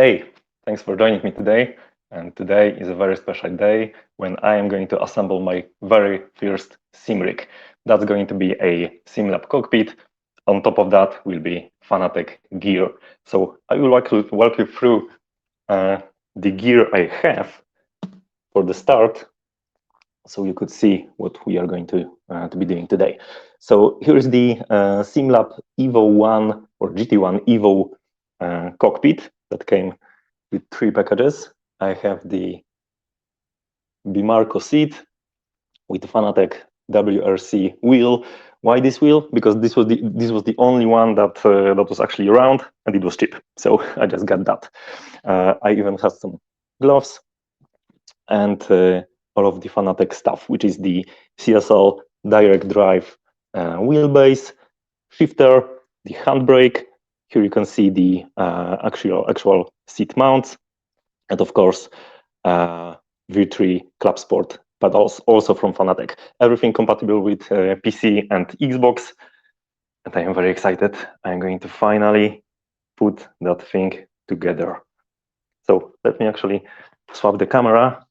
Hey, thanks for joining me today. And today is a very special day when I am going to assemble my very first sim rig. That's going to be a Simlab cockpit. On top of that will be Fanatec gear. So I will walk you through the gear I have for the start, so you could see what we are going to be doing today. So here is the Simlab EVO 1 or GT1 EVO cockpit that came with 3 packages. I have the Bimarco seat with Fanatec WRC wheel. Why this wheel? Because this was the only one that was actually around, and it was cheap. So I just got that. I even have some gloves and all of the Fanatec stuff, which is the CSL direct drive wheelbase, shifter, the handbrake. Here you can see the actual seat mounts, and of course V3 Club Sport, but also from Fanatec. Everything compatible with PC and Xbox, and I am very excited. I'm going to finally put that thing together. So let me actually swap the camera.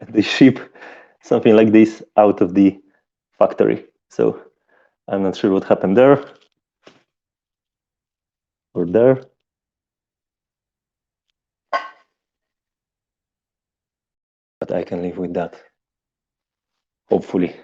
They ship something like this out of the factory. So I'm not sure what happened there or there. But I can live with that, hopefully.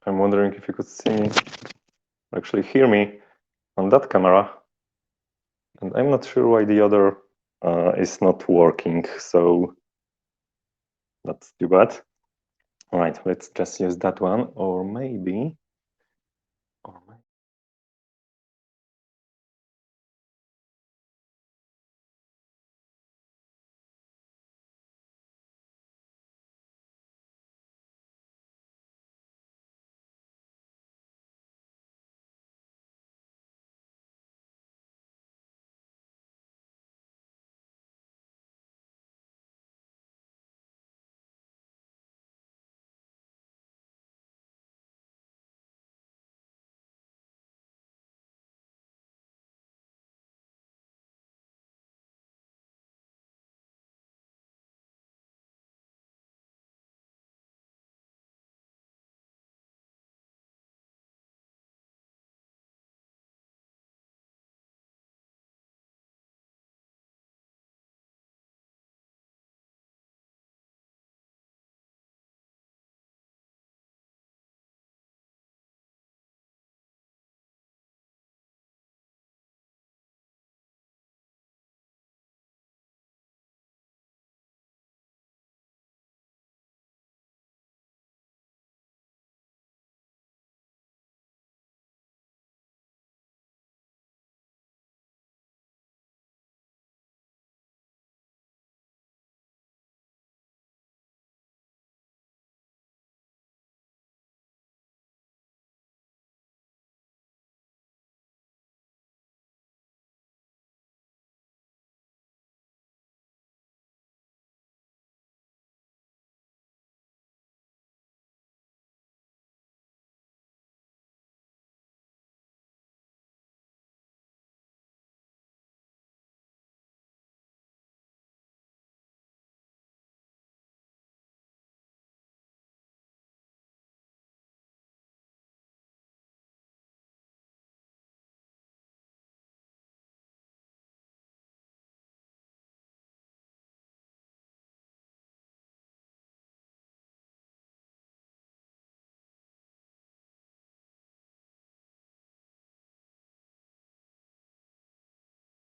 I'm wondering if you could see, actually hear me on that camera. And I'm not sure why the other is not working, so that's too bad. All right, let's just use that one, or maybe.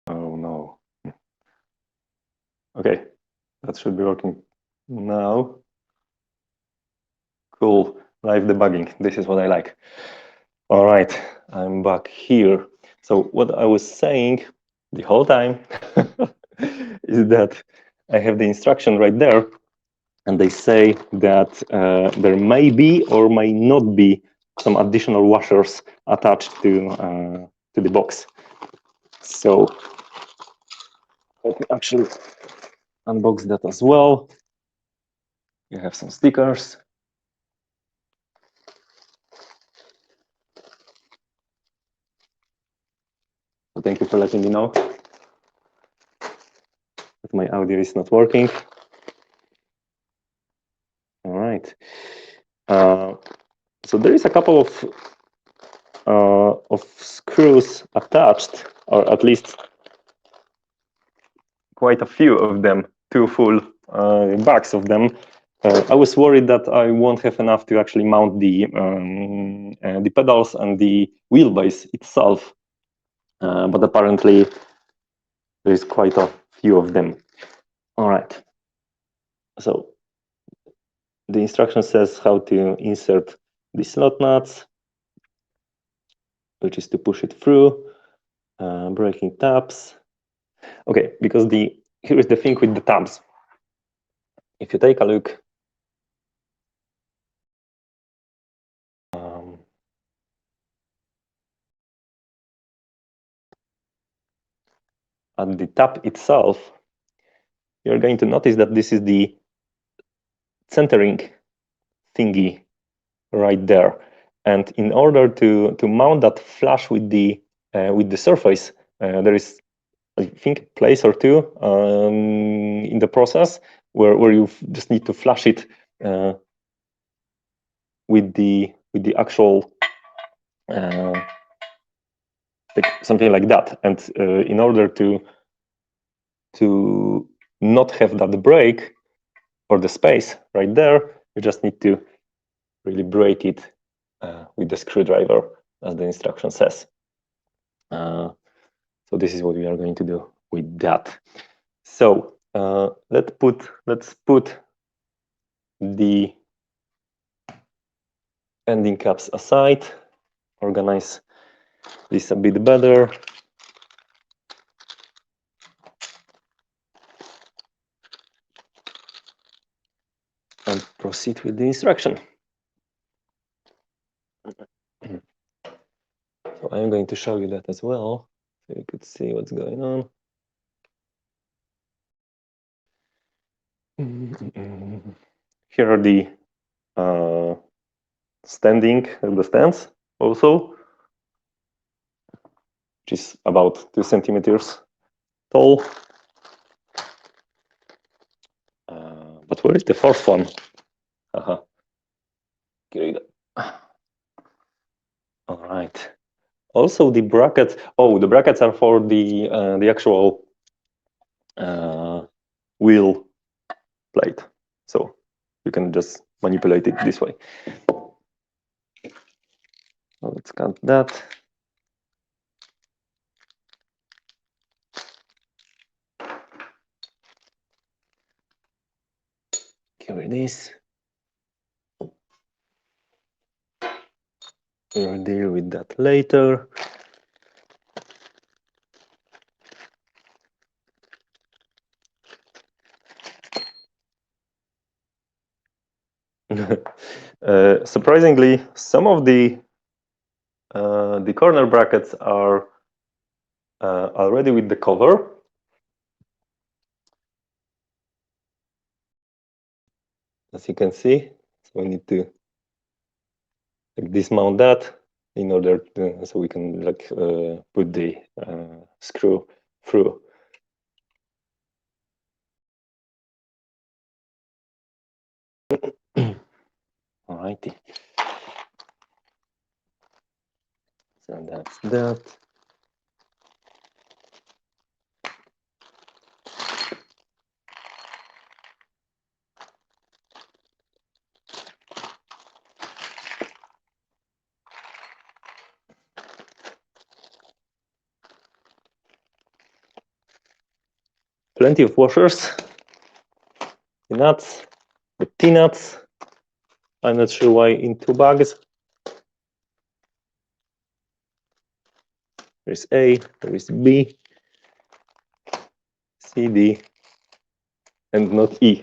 Oh no. Okay, that should be working now. Cool, live debugging. This is what I like. All right, I'm back here. So what I was saying the whole time is that I have the instruction right there, and they say that there may be or may not be some additional washers attached to the box. So let me actually unbox that as well. You have some stickers. So thank you for letting me know that my audio is not working. All right. So there is a couple of screws attached, or at least quite a few of them, two full bags of them. I was worried that I won't have enough to actually mount the pedals and the wheelbase itself, but apparently there is quite a few of them. All right. So the instruction says how to insert the slot nuts, which is to push it through, breaking tabs. Okay, because here is the thing with the tabs. If you take a look at the tab itself, you're going to notice that this is the centering thingy right there. And in order to mount that flush with the surface, there is, I think, a place or two in the process where you just need to flush it with the actual something like that. And in order to not have that break or the space right there, you just need to really break it with the screwdriver, as the instruction says. So this is what we are going to do with that. So let's put the ending caps aside, organize this a bit better. And proceed with the instruction. So I'm going to show you that as well, so you could see what's going on. Here are the the stands also, which is about 2 centimeters tall. But where is the fourth one? Here you go. All right. Also, the brackets. Oh, the brackets are for the actual wheel plate, so you can just manipulate it this way. Let's cut that. Here it is. We'll deal with that later. Surprisingly, some of the corner brackets are already with the cover. As you can see, so we need to dismount that in order to, so we can put the screw through. Alrighty. So that's that. Plenty of washers, the nuts, the T-nuts. I'm not sure why in 2 bags. There's A, there is B, C, D, and not E.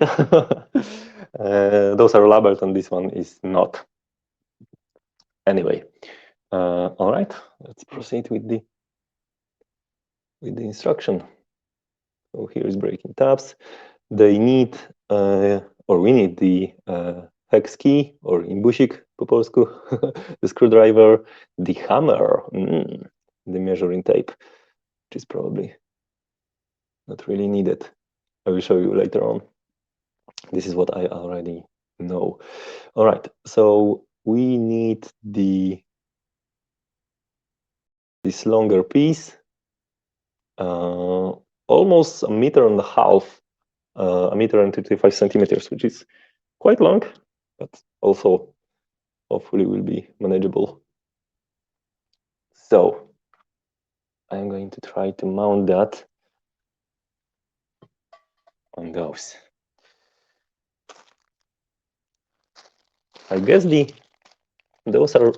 Those are labeled and this one is not. Anyway, all right, let's proceed with the instruction. So here is breaking tabs. They need, or we need the hex key, or imbusik po polsku, the screwdriver, the hammer, the measuring tape, which is probably not really needed. I will show you later on. This is what I already know. All right, so we need this longer piece, almost 1.5 meters, 1.35 centimeters, which is quite long, but also hopefully will be manageable. So I'm going to try to mount that on those. I guess those are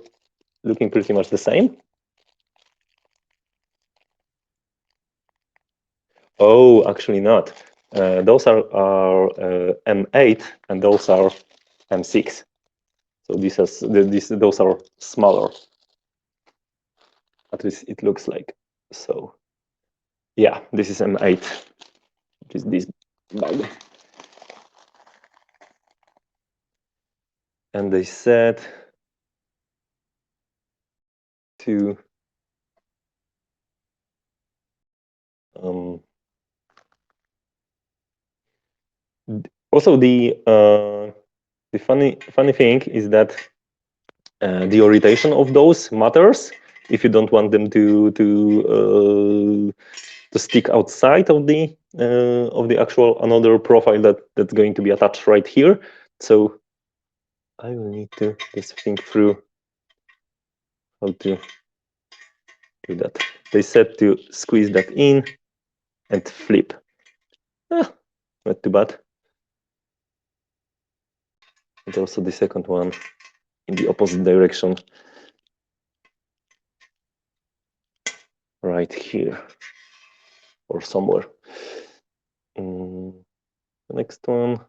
looking pretty much the same. Oh, actually not. Those are M8 and those are M6. So those are smaller. At least it looks like. So yeah, this is M8, which is this bag. And they said to also the funny thing is that the orientation of those matters if you don't want them to stick outside of the actual another profile that's going to be attached right here. So I will need to just think through how to do that. They said to squeeze that in and flip. Not too bad. And also the second one in the opposite direction. Right here or somewhere. The next one.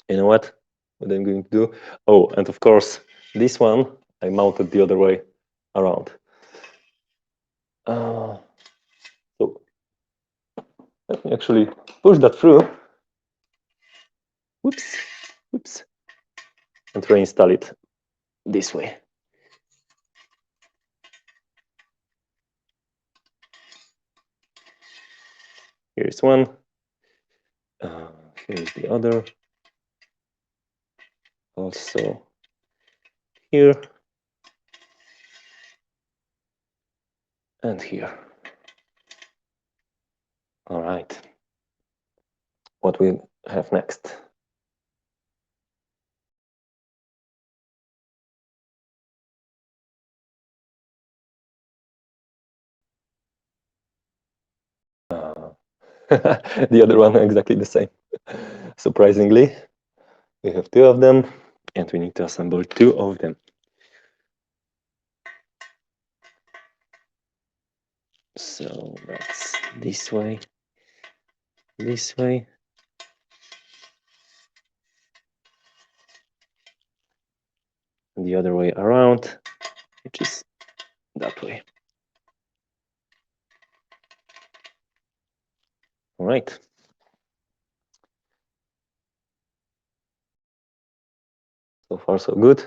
You know what I'm going to do? Oh, and of course, this one I mounted the other way around. So let me actually push that through. Whoops, whoops, and reinstall it this way. Here's one. Here's the other. Also here and here. All right. What we have next? The other one exactly the same. Surprisingly, we have two of them, and we need to assemble two of them. So that's this way, and the other way around, which is that way. All right. So far, so good.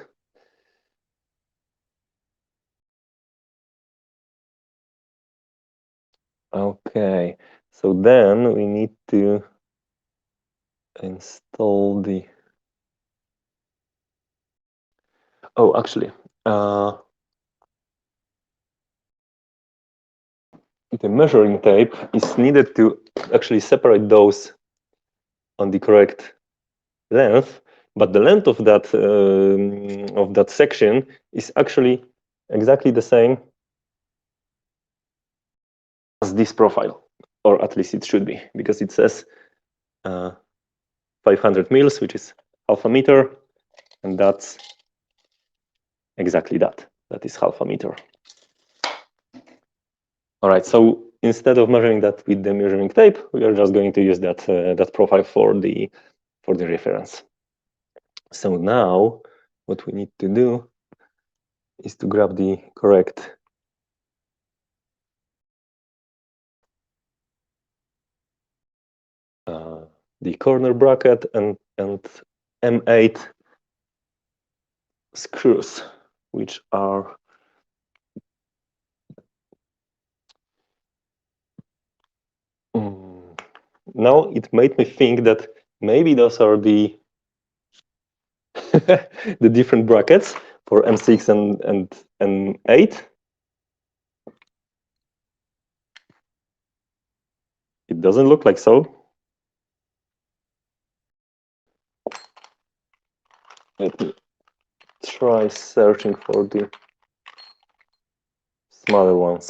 Okay, so then we need to install the... Oh, actually, the measuring tape is needed to actually separate those on the correct length, but the length of that section is actually exactly the same as this profile, or at least it should be, because it says 500 mils, which is half a meter, and that's exactly that. That is half a meter. All right, so instead of measuring that with the measuring tape, we are just going to use that that profile for the reference. So now what we need to do is to grab the correct the corner bracket and M8 screws, which are now it made me think that maybe those are the the different brackets for M6 and M8. It doesn't look like so. Let me try searching for the smaller ones.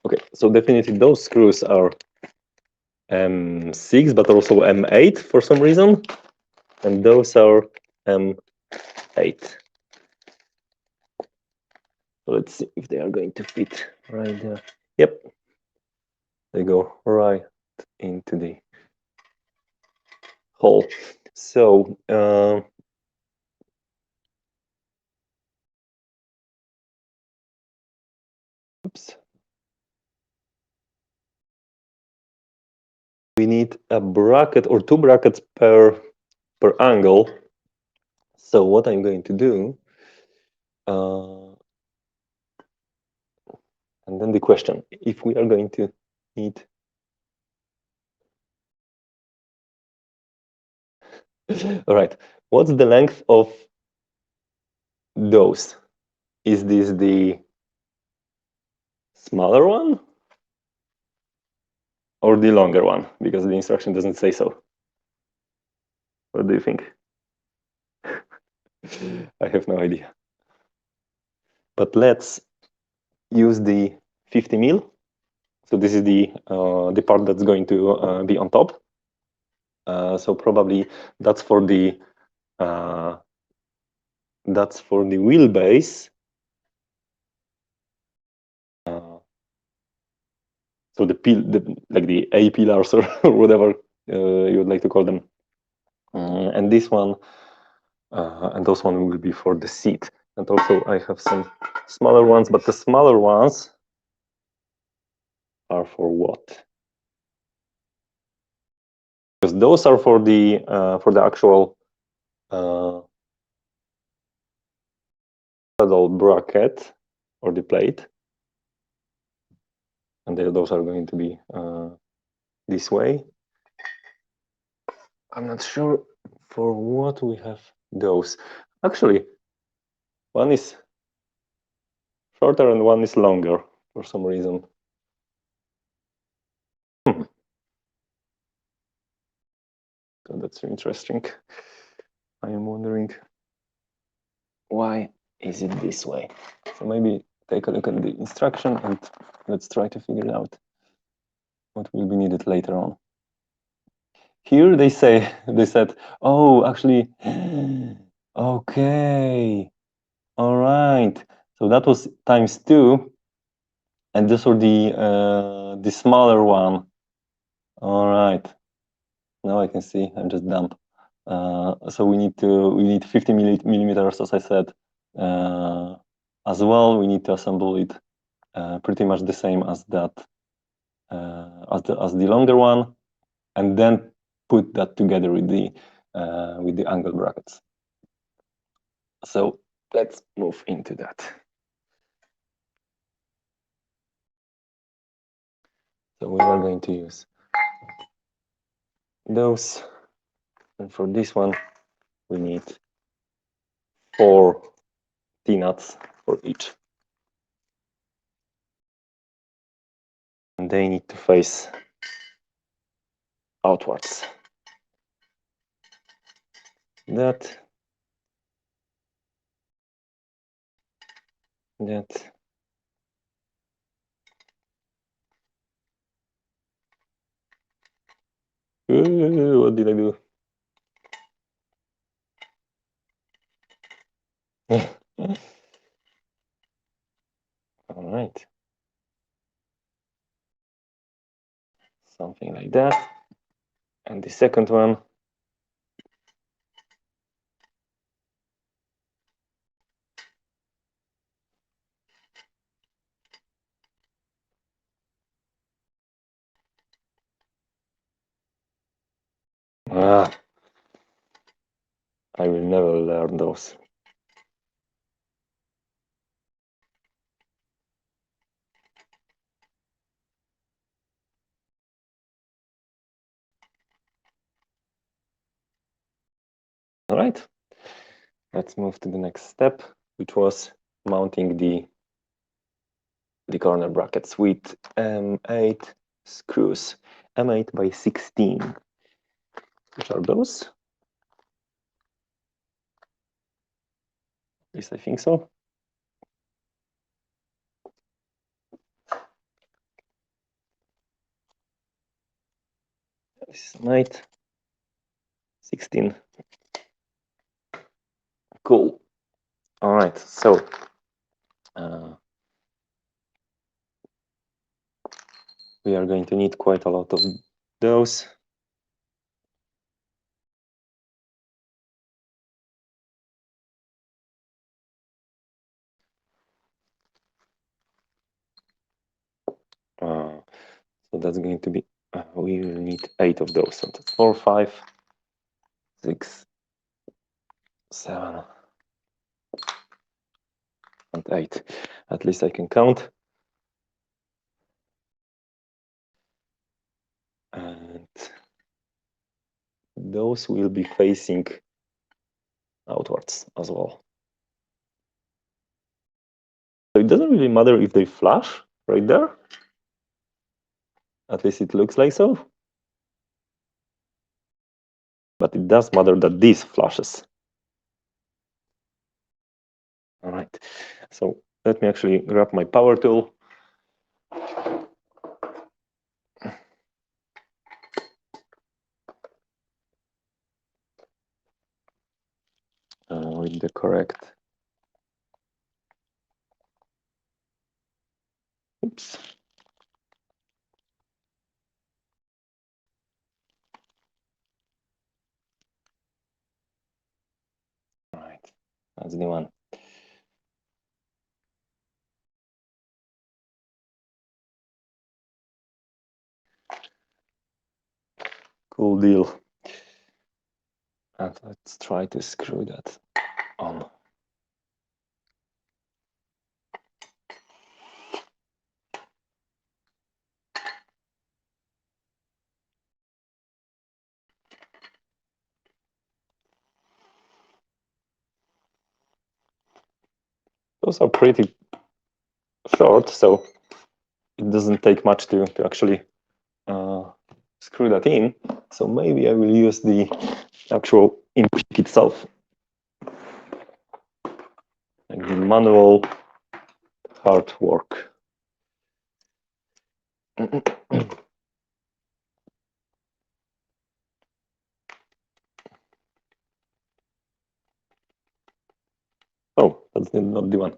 Okay, so definitely those screws are M6, but also M8 for some reason, and those are M8. So let's see if they are going to fit right there. Yep, they go right into the hole. So oops. We need a bracket or two brackets per angle. So what I'm going to do, and then the question, if we are going to need... All right, what's the length of those? Is this the smaller one or the longer one? Because the instruction doesn't say so. What do you think? I have no idea. But let's use the 50 mil. So this is the part that's going to be on top. So probably that's for the wheelbase. So like the A pillars or whatever you would like to call them, and this one and those one will be for the seat. And also I have some smaller ones, but the smaller ones are for what? Because those are for the actual pedal bracket or the plate, and those are going to be this way. I'm not sure for what we have those. Actually, one is shorter and one is longer for some reason. So that's interesting. I am wondering why is it this way. So maybe take a look at the instruction and let's try to figure out what will be needed later on. Here they said, oh, actually, okay, all right. So that was ×2, and this was the smaller one. All right. Now I can see. I'm just dumb. So we need 50 millimeters, as I said, as well. We need to assemble it pretty much the same as that, as the longer one, and then put that together with the angle brackets. So let's move into that. So we are going to use those, and for this one we need 4 T-nuts for each, and they need to face outwards. That. What did I do? All right. Something like that. And the second one. I will never learn those. All right. Let's move to the next step, which was mounting the corner brackets with M8 screws, M8 by 16. Which are those? At least I think so. This is M8, 16. Cool. All right. So we are going to need quite a lot of those. So that's going to be, we will need 8 of those. So that's 4, 5, 6, 7, and 8. At least I can count. And those will be facing outwards as well. So it doesn't really matter if they flash right there. At least it looks like so. but it does matter that this flashes. All right, so let me actually grab my power tool. With the correct, oops. All right, that's the one. Cool deal. And let's try to screw that on. Those are pretty short, so it doesn't take much to actually screw that in. So maybe I will use the actual input itself, like the manual hard work. Oh, that's not the one.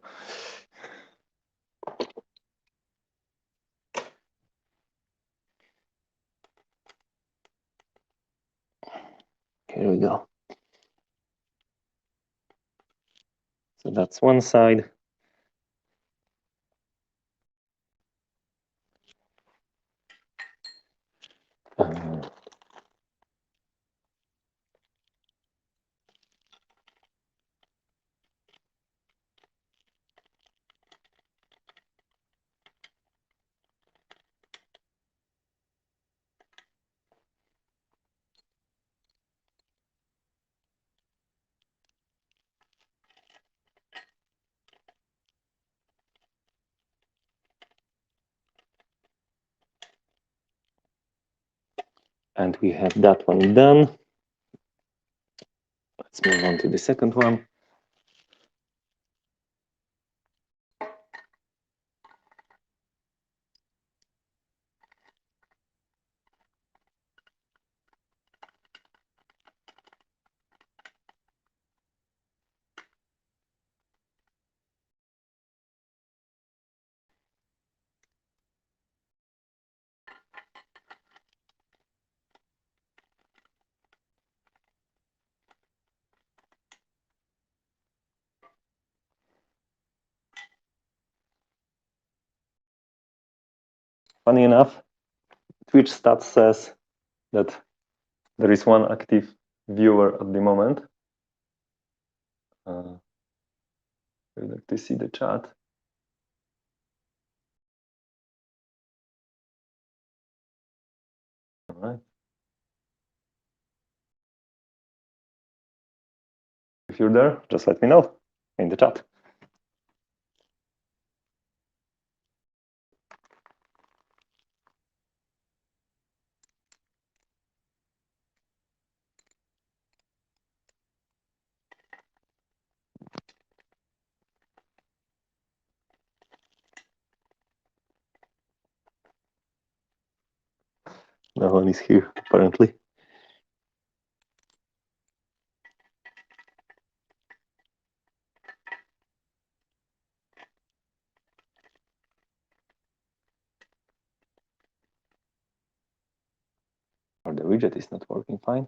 Here we go. So that's one side. And we have that one done. Let's move on to the second one. Funny enough, Twitch stats says that there is one active viewer at the moment. We'd like to see the chat. All right. If you're there, just let me know in the chat. No one is here, apparently. Or the widget is not working fine.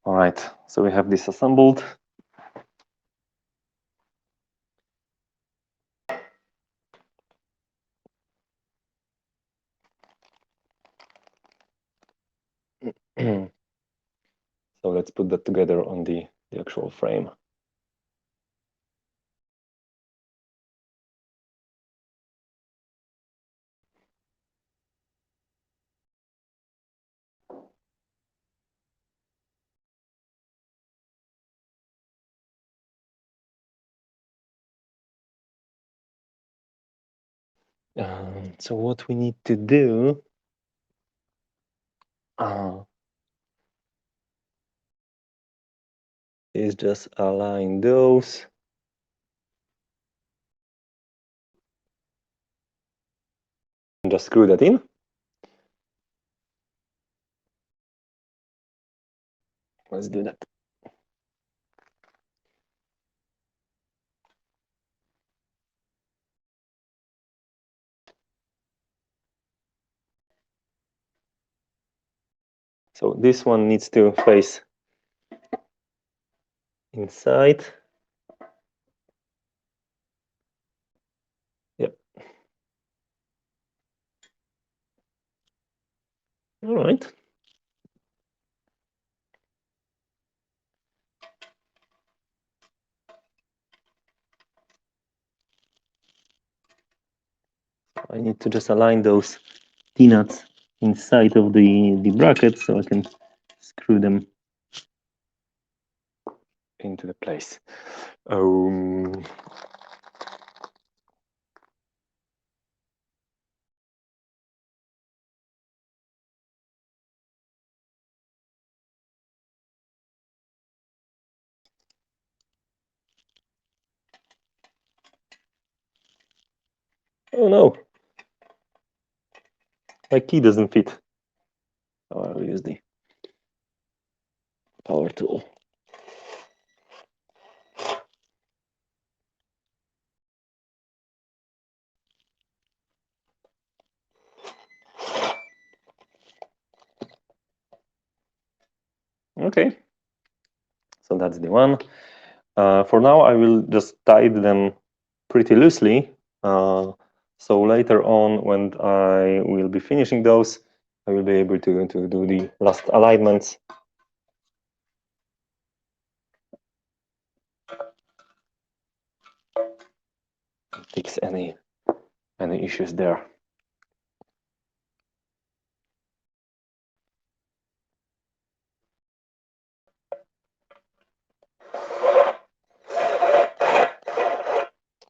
All right, so we have this assembled. So let's put that together on the actual frame. So what we need to do is just align those. And just screw that in. Let's do that. So this one needs to face inside. Yep. All right. I need to just align those T-nuts inside of the bracket so I can screw them into the place. Oh no, my key doesn't fit. So I'll use the power tool. Okay, so that's the one. For now, I will just tie them pretty loosely. So later on, when I will be finishing those, I will be able to do the last alignments. Fix any issues there.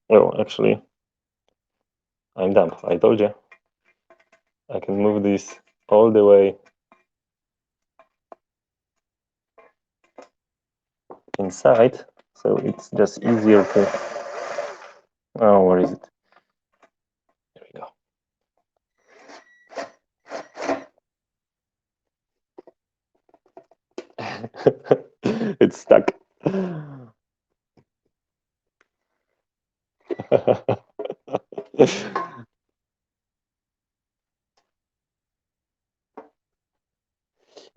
Well, actually, I'm dumb. I told you. I can move this all the way inside, so it's just easier to. Oh, where is it? There we go. It's stuck.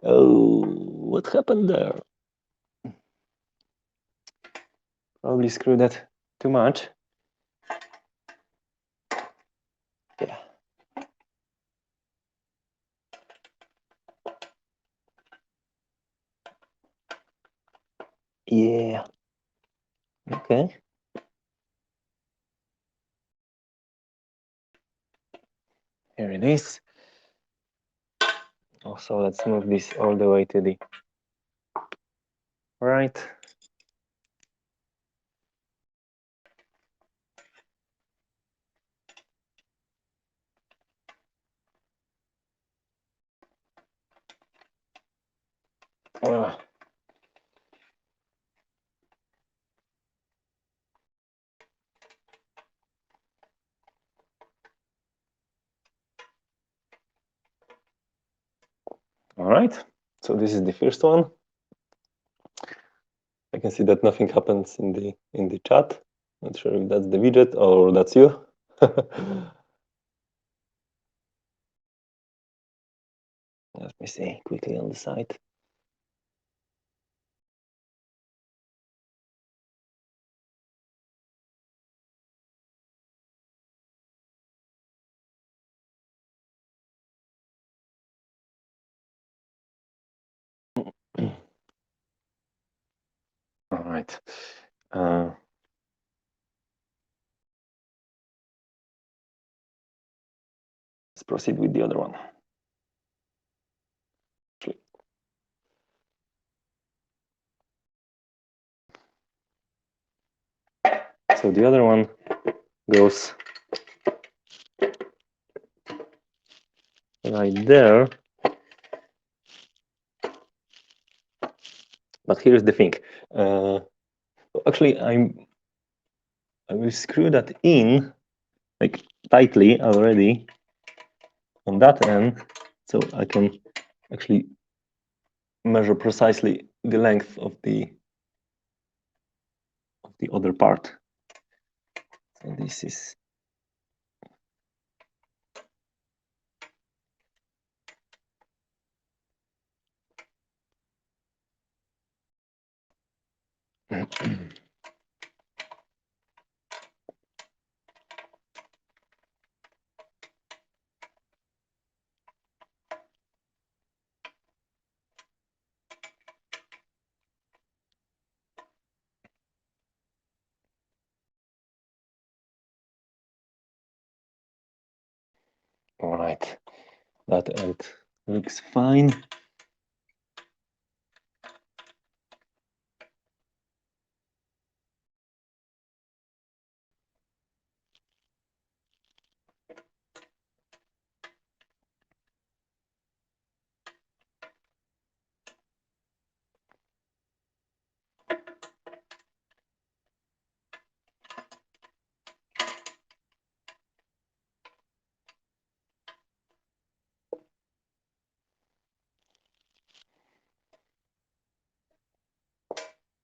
Oh, what happened there? Probably screwed that too much. Yeah. Yeah. Okay. Here it is. Also, let's move this all the way to the right. All right. So this is the first one. I can see that nothing happens in the chat. Not sure if that's the widget or that's you. Let me see quickly on the side. All right. Let's proceed with the other one. So the other one goes right there. But here's the thing. Actually, I will screw that in like tightly already on that end, so I can actually measure precisely the length of the other part. So this is all right. That end looks fine.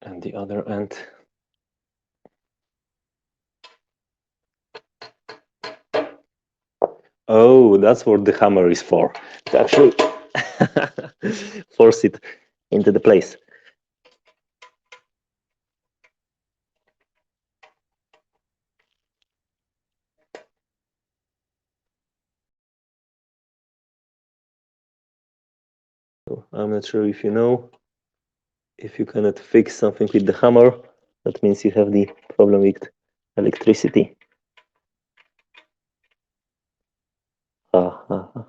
And the other end. Oh, that's what the hammer is for. To actually force it into the place. So I'm not sure if you know, if you cannot fix something with the hammer, that means you have the problem with electricity. Ah.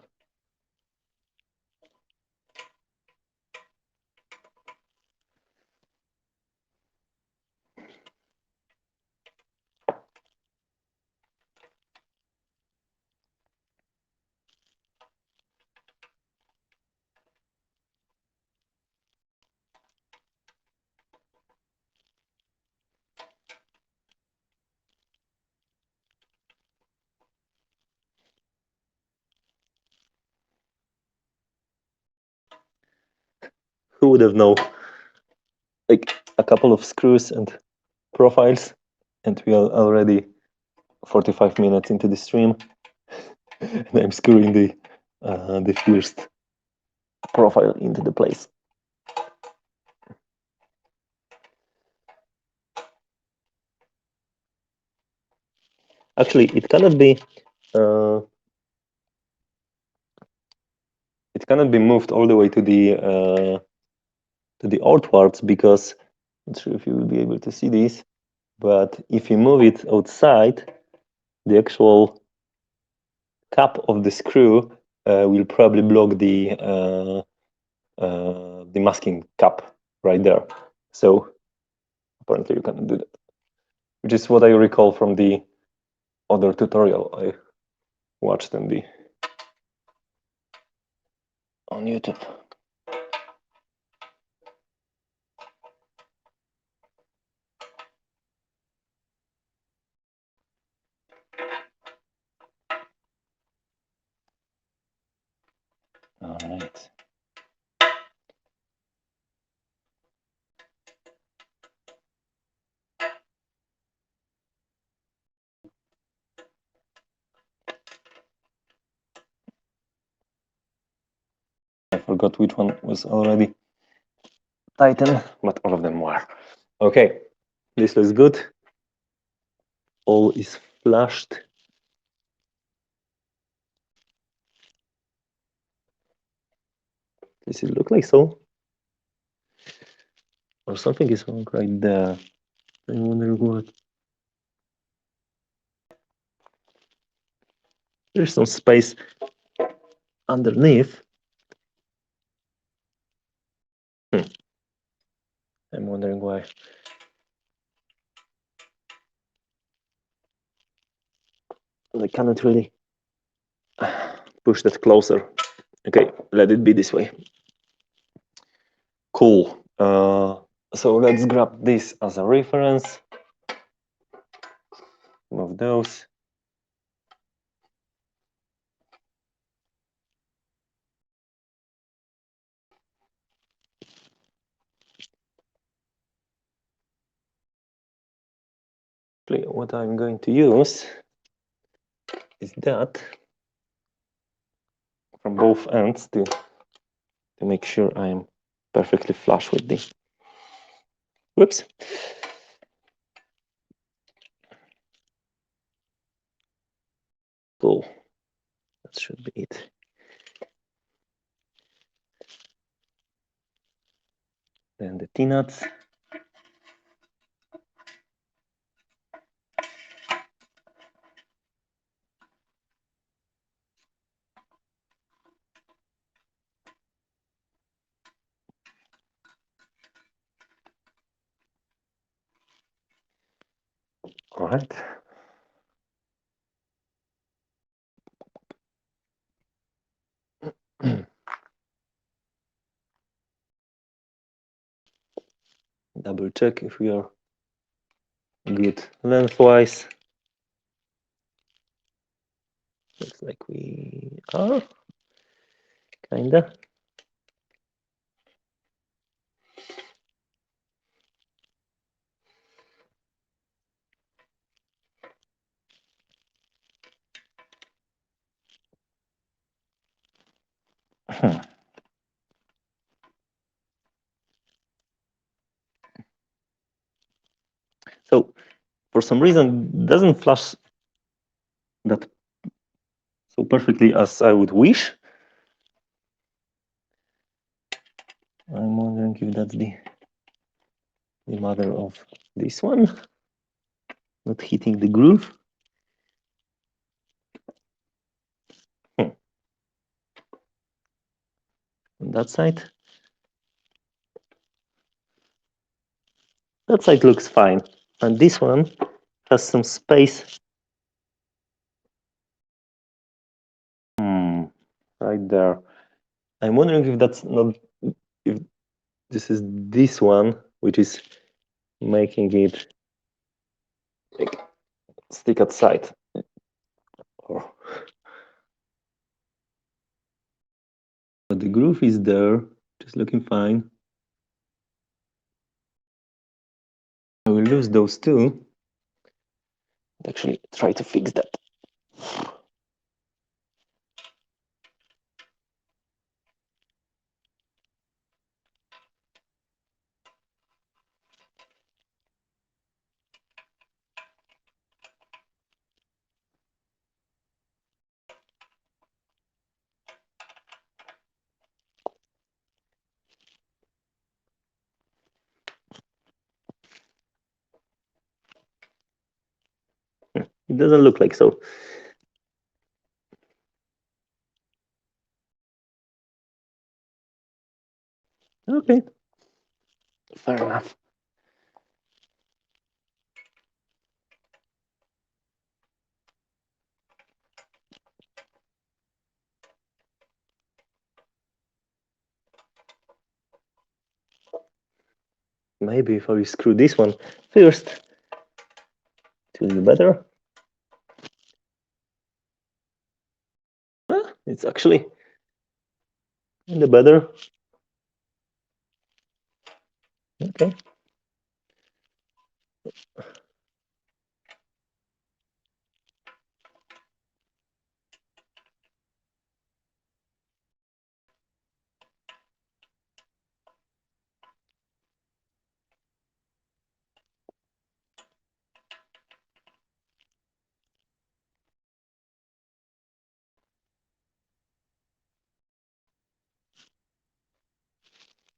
Who would have known? Like a couple of screws and profiles, and we are already 45 minutes into the stream, and I'm screwing the first profile into the place. Actually, it cannot be moved all the way to the outwards, because I'm not sure if you will be able to see this, but if you move it outside, the actual cap of the screw will probably block the masking cap right there. So apparently you cannot do that, which is what I recall from the other tutorial I watched on YouTube. All right. I forgot which one was already tightened, but all of them were. Okay, this looks good. All is flushed. Does it look like so? Or something is wrong right there. I wonder what. There's some space underneath. I'm wondering why. I cannot really push that closer. Okay, let it be this way. Cool. So let's grab this as a reference. Move those. What I'm going to use is that from both ends to make sure I'm perfectly flush with the. Whoops. Cool. That should be it. Then the T-nuts. All right. Double check if we are good lengthwise. Looks like we are, kinda. So for some reason, doesn't flash that so perfectly as I would wish. I'm wondering if that's the mother of this one, not hitting the groove. On that side. That side looks fine. And this one has some space. Right there. I'm wondering if that's not, if this is this one, which is making it like stick outside. Or but the groove is there, just looking fine. I will lose those two. Actually, try to fix that. It doesn't look like so. Okay, fair enough. Maybe if I screw this one first, it will be better. It's actually in the better. Okay.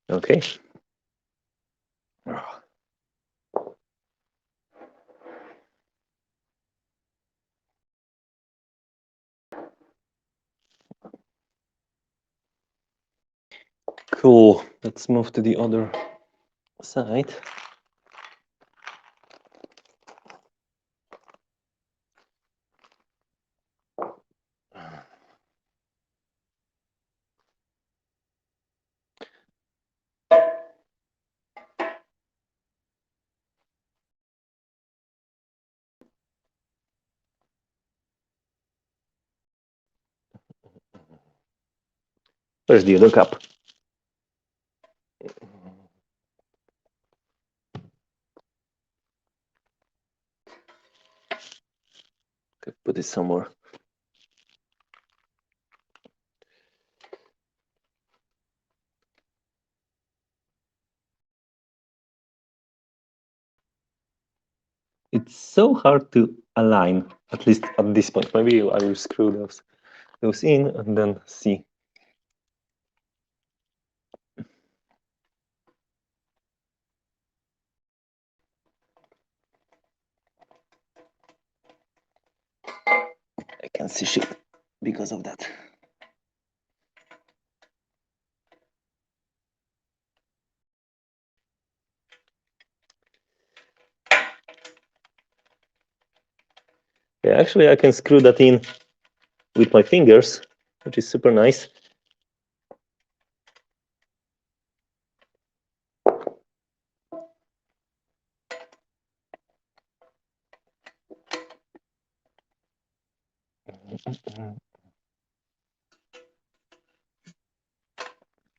Okay. Cool. Let's move to the other side. Where's the other cup? Okay, put it somewhere. It's so hard to align, at least at this point. Maybe I will screw those in and then see. I can see shit because of that. Yeah, actually I can screw that in with my fingers, which is super nice.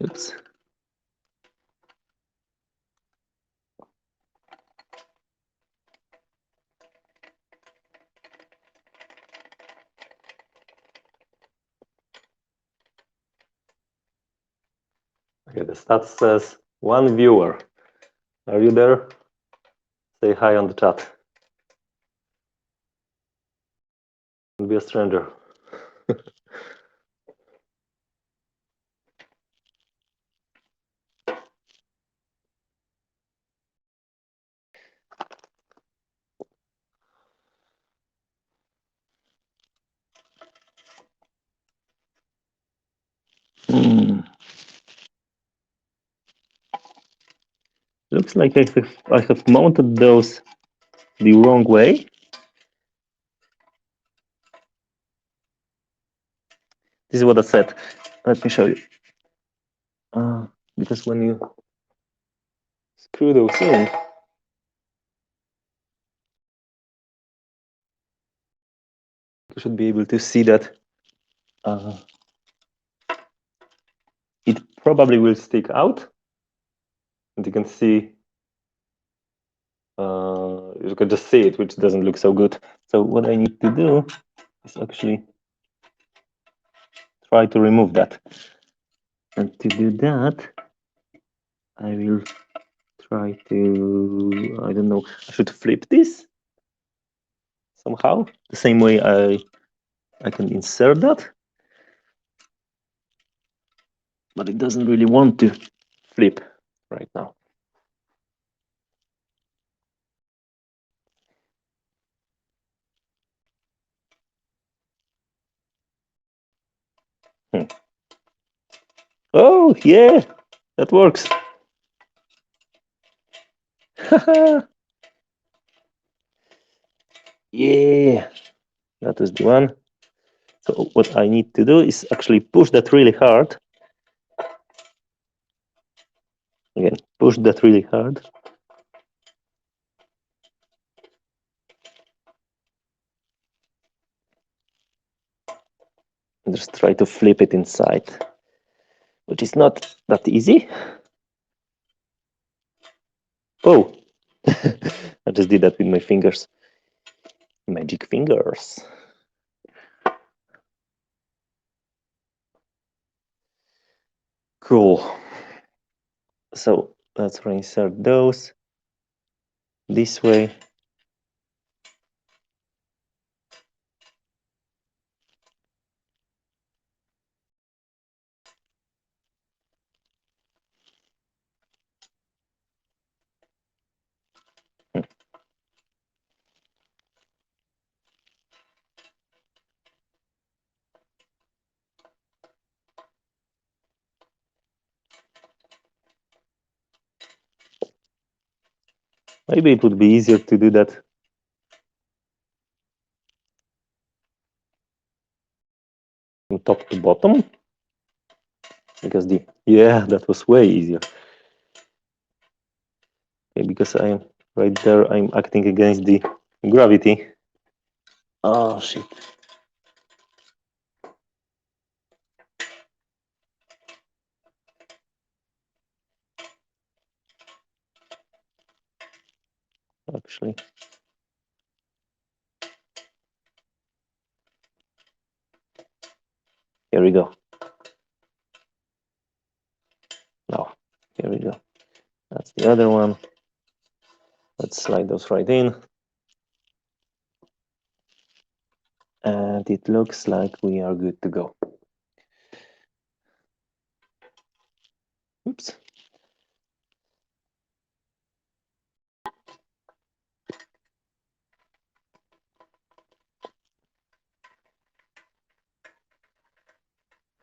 Oops. Okay, the stats says 1 viewer. Are you there? Say hi on the chat. Don't be a stranger. Looks like I have mounted those the wrong way. This is what I said. Let me show you. Because when you screw those in, you should be able to see that it probably will stick out. And you can see, you can just see it, which doesn't look so good. So what I need to do is actually try to remove that. And to do that, I will try to, I don't know, I should flip this somehow, the same way I can insert that, but it doesn't really want to flip right now. Oh yeah, that works. Yeah, that is the one. So what I need to do is actually push that really hard. Again, push that really hard. And just try to flip it inside, which is not that easy. Oh, I just did that with my fingers. Magic fingers. Cool. So let's reinsert those this way. Maybe it would be easier to do that from top to bottom, because that was way easier. Okay, because I'm right there, I'm acting against the gravity. Oh shit. actually. Here we go. No, here we go. That's the other one. Let's slide those right in. And it looks like we are good to go. Oops.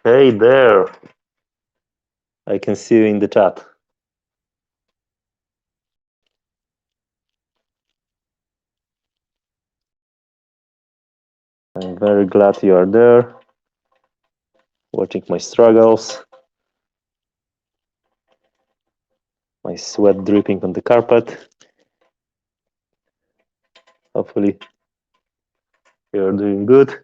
Hey there. I can see you in the chat. I'm very glad you are there, watching my struggles, my sweat dripping on the carpet. Hopefully you are doing good.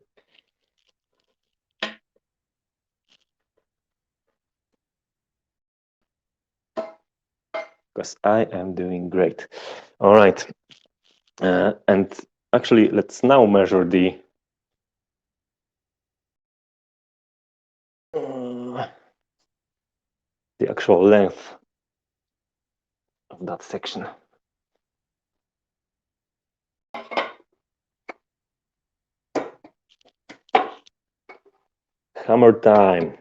Because I am doing great. All right. And actually, let's now measure the actual length of that section. Hammer time.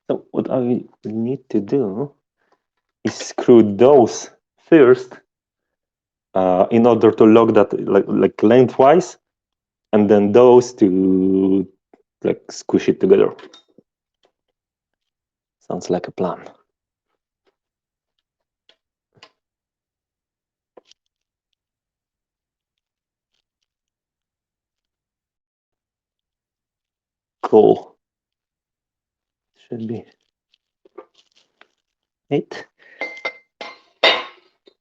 So what I need to do is screw those first in order to lock that like lengthwise, and then those to like squish it together. Sounds like a plan. Cool. Should be it.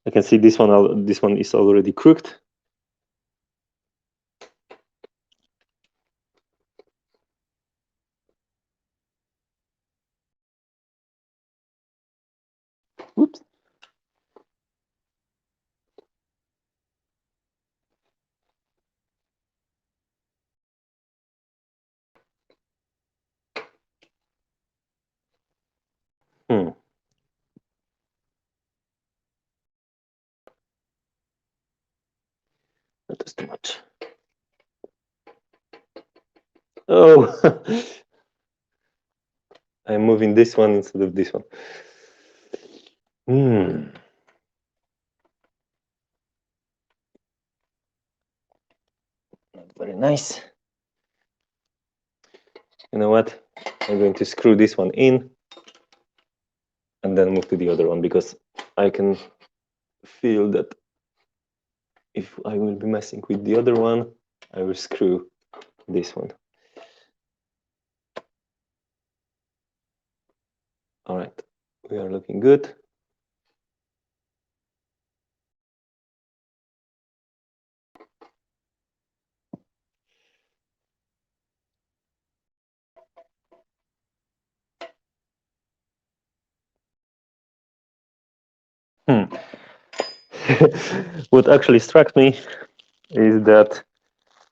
I can see this one. This one is already crooked. Whoops. That is too much. Oh, I'm moving this one instead of this one. Not very nice. You know what? I'm going to screw this one in and then move to the other one, because I can feel that if I will be messing with the other one, I will screw this one. All right, we are looking good. What actually struck me is that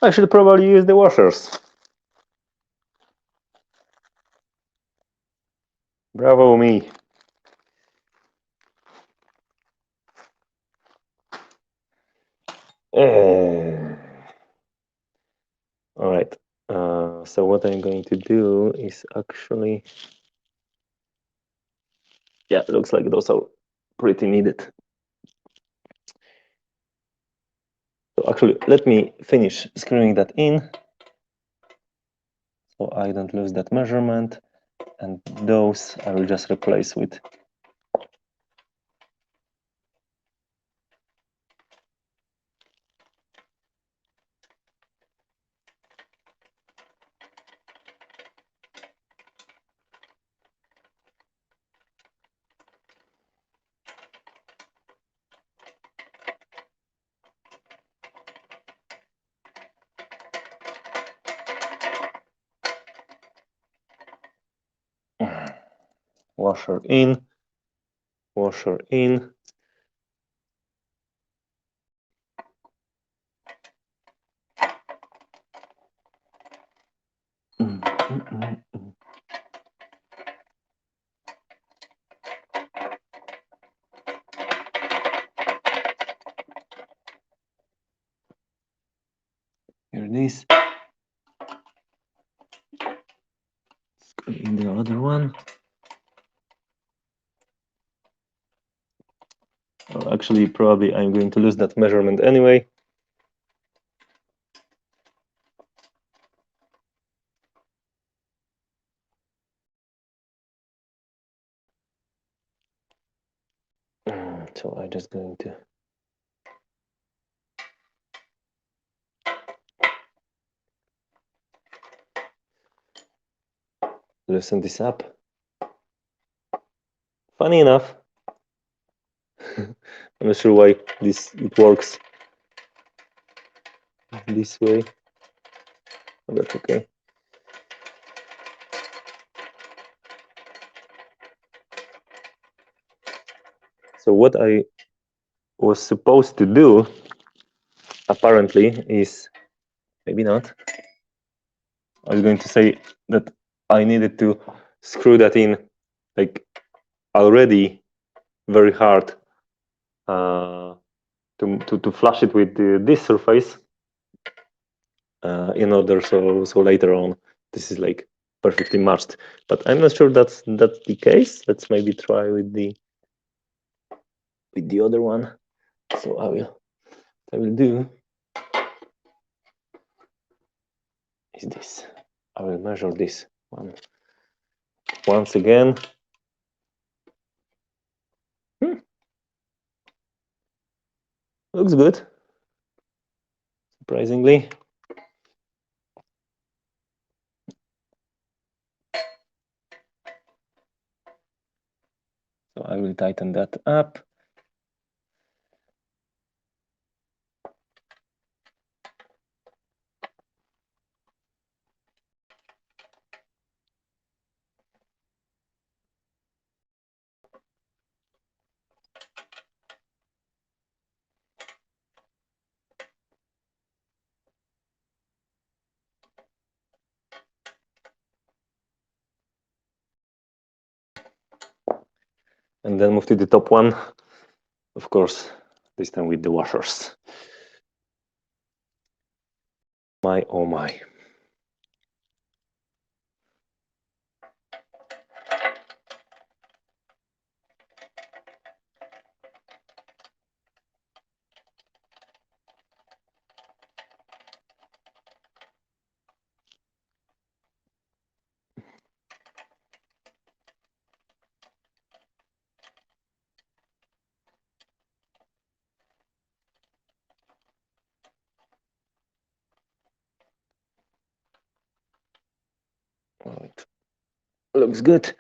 I should probably use the washers. Bravo me. All right, so what I'm going to do is actually, yeah, it looks like those are pretty needed. So actually, let me finish screwing that in so I don't lose that measurement, and those I will just replace with washer in, washer in. Here it is. Let's go in the other one. Well, actually, probably I'm going to lose that measurement anyway. So I'm just going to loosen this up. Funny enough, I'm not sure why it works this way, but that's okay. So what I was supposed to do, apparently, is maybe not. I was going to say that I needed to screw that in, like, already very hard to flush it with this surface in order so later on this is like perfectly matched. But I'm not sure that's the case. Let's maybe try with the other one. So I will do is this. I will measure this one once again. Looks good, surprisingly. So I will tighten that up. And then move to the top one, of course, this time with the washers. My, oh my. It looks good.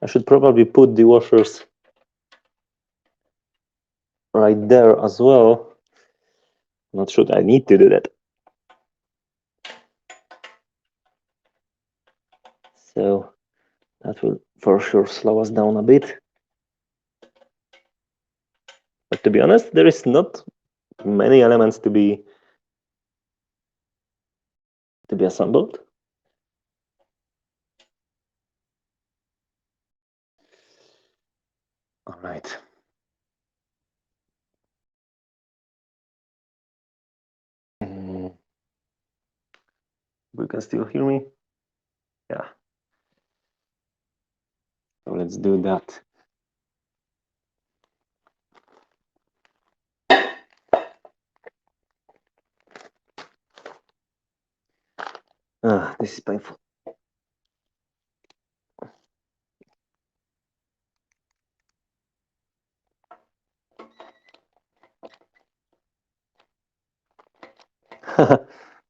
I should probably put the washers right there as well. Not sure I need to do that. So that will for sure slow us down a bit. But to be honest, there is not many elements to be assembled. All right. You can still hear me? Yeah. So let's do that. This is painful.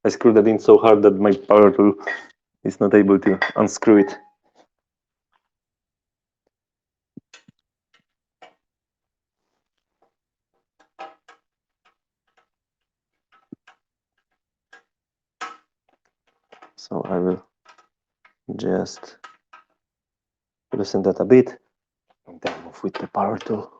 I screwed that in so hard that my power tool is not able to unscrew it. So I will just loosen that a bit and then move with the power tool.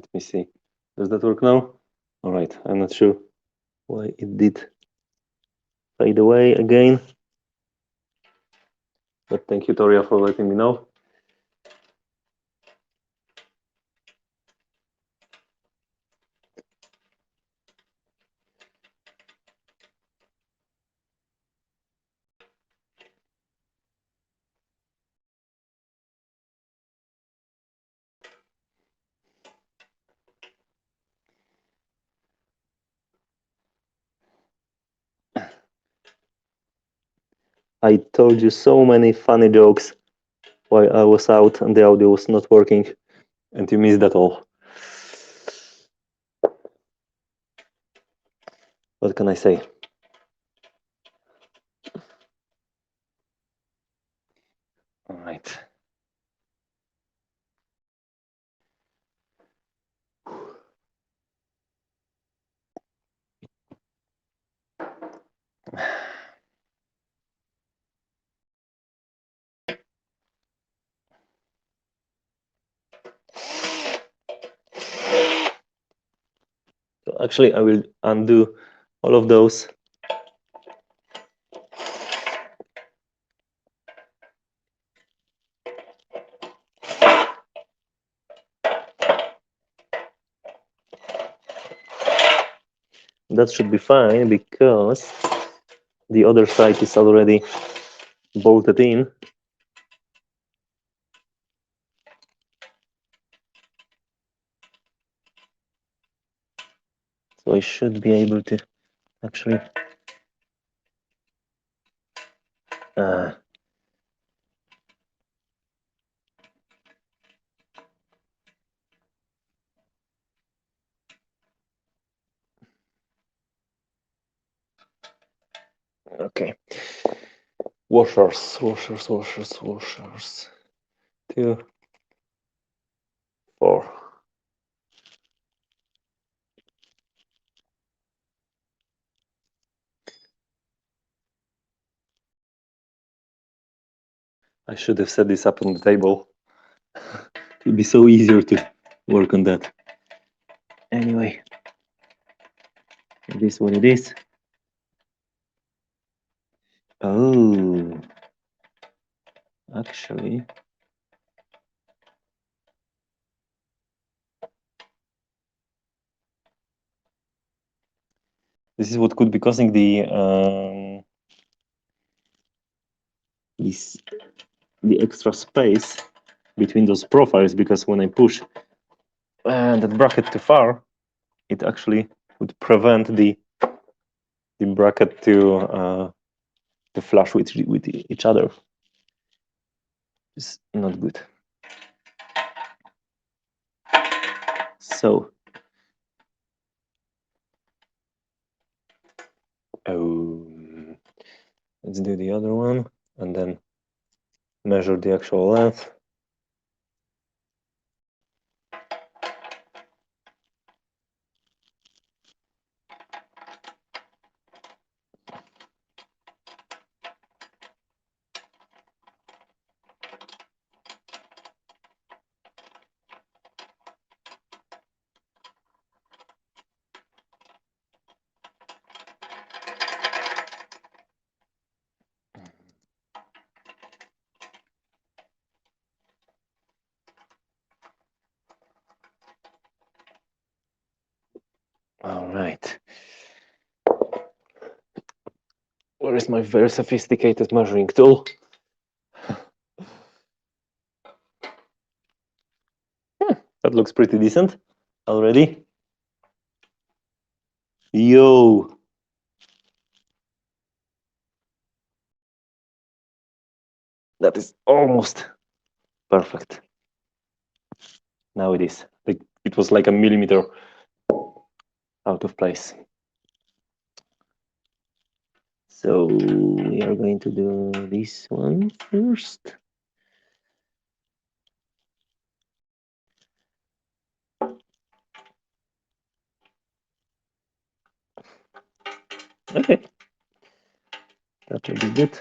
Let me see. Does that work now? All right, I'm not sure why it did fade away again. But thank you, Toria, for letting me know. I told you so many funny jokes while I was out and the audio was not working, and you missed that all. What can I say? All right. So actually, I will undo all of those. That should be fine because the other side is already bolted in. So I should be able to actually okay. Washers. 2, 4. I should have set this up on the table. It would be so easier to work on that. Anyway, it is what it is. Oh, actually, this is what could be causing the extra space between those profiles, because when I push that bracket too far, it actually would prevent the bracket to flush with each other. It's not good. So, let's do the other one and then measure the actual length. All right. Where is my very sophisticated measuring tool? That looks pretty decent already. Yo! That is almost perfect. Now it is. It was like a millimeter out of place. So we are going to do this one first. Okay, that will be good.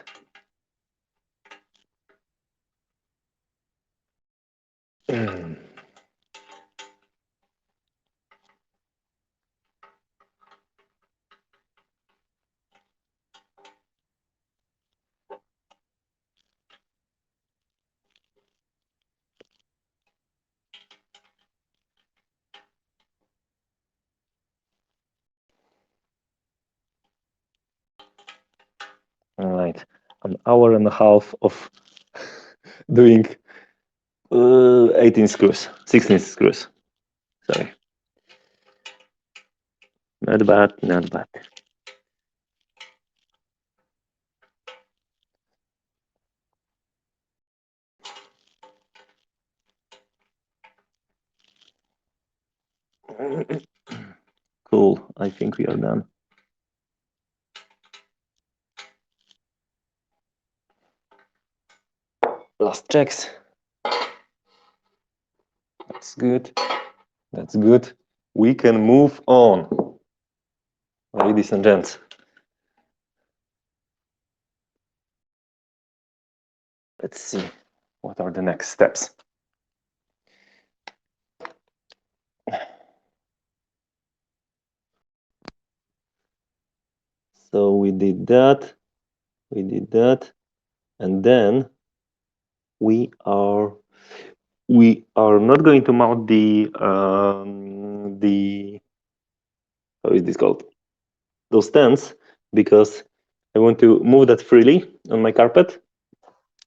All right, an hour and a half of doing 18 screws, 16 screws. Sorry. Not bad, not bad. Cool, I think we are done. Last checks. That's good. That's good. We can move on, ladies and gents. Let's see, what are the next steps? So we did that, and then we are not going to mount the how is this called? Those stands, because I want to move that freely on my carpet.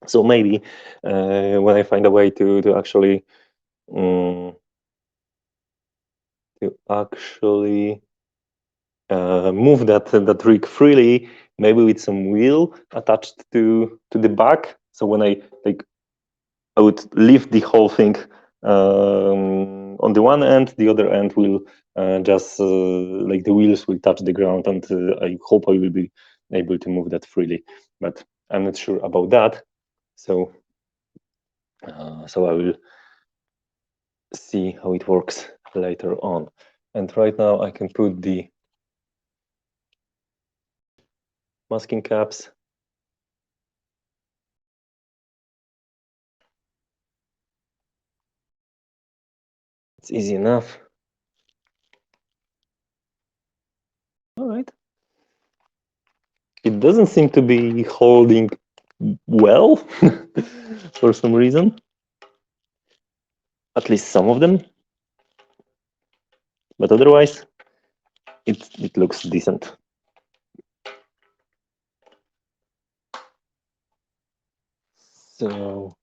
So maybe when I find a way to actually move that rig freely, maybe with some wheel attached to the back. So when I would lift the whole thing on the one end, the other end will just like the wheels will touch the ground, and I hope I will be able to move that freely. But I'm not sure about that. So so I will see how it works later on. And right now I can put the masking caps. It's easy enough. All right. It doesn't seem to be holding well for some reason. At least some of them. But otherwise, it looks decent. So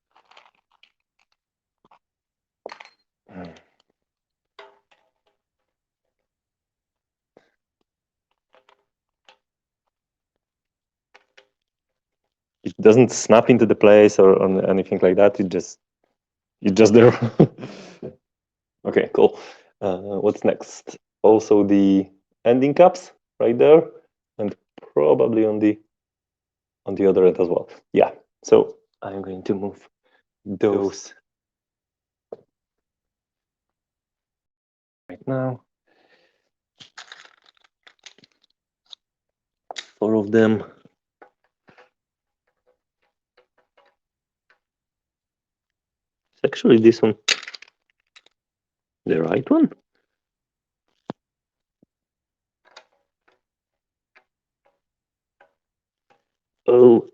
it doesn't snap into the place or anything like that. It's just there. Okay, cool. What's next? Also the ending caps right there, and probably on the other end as well. Yeah. So I'm going to move those right now. 4 of them. It's actually this one the right one? Oh,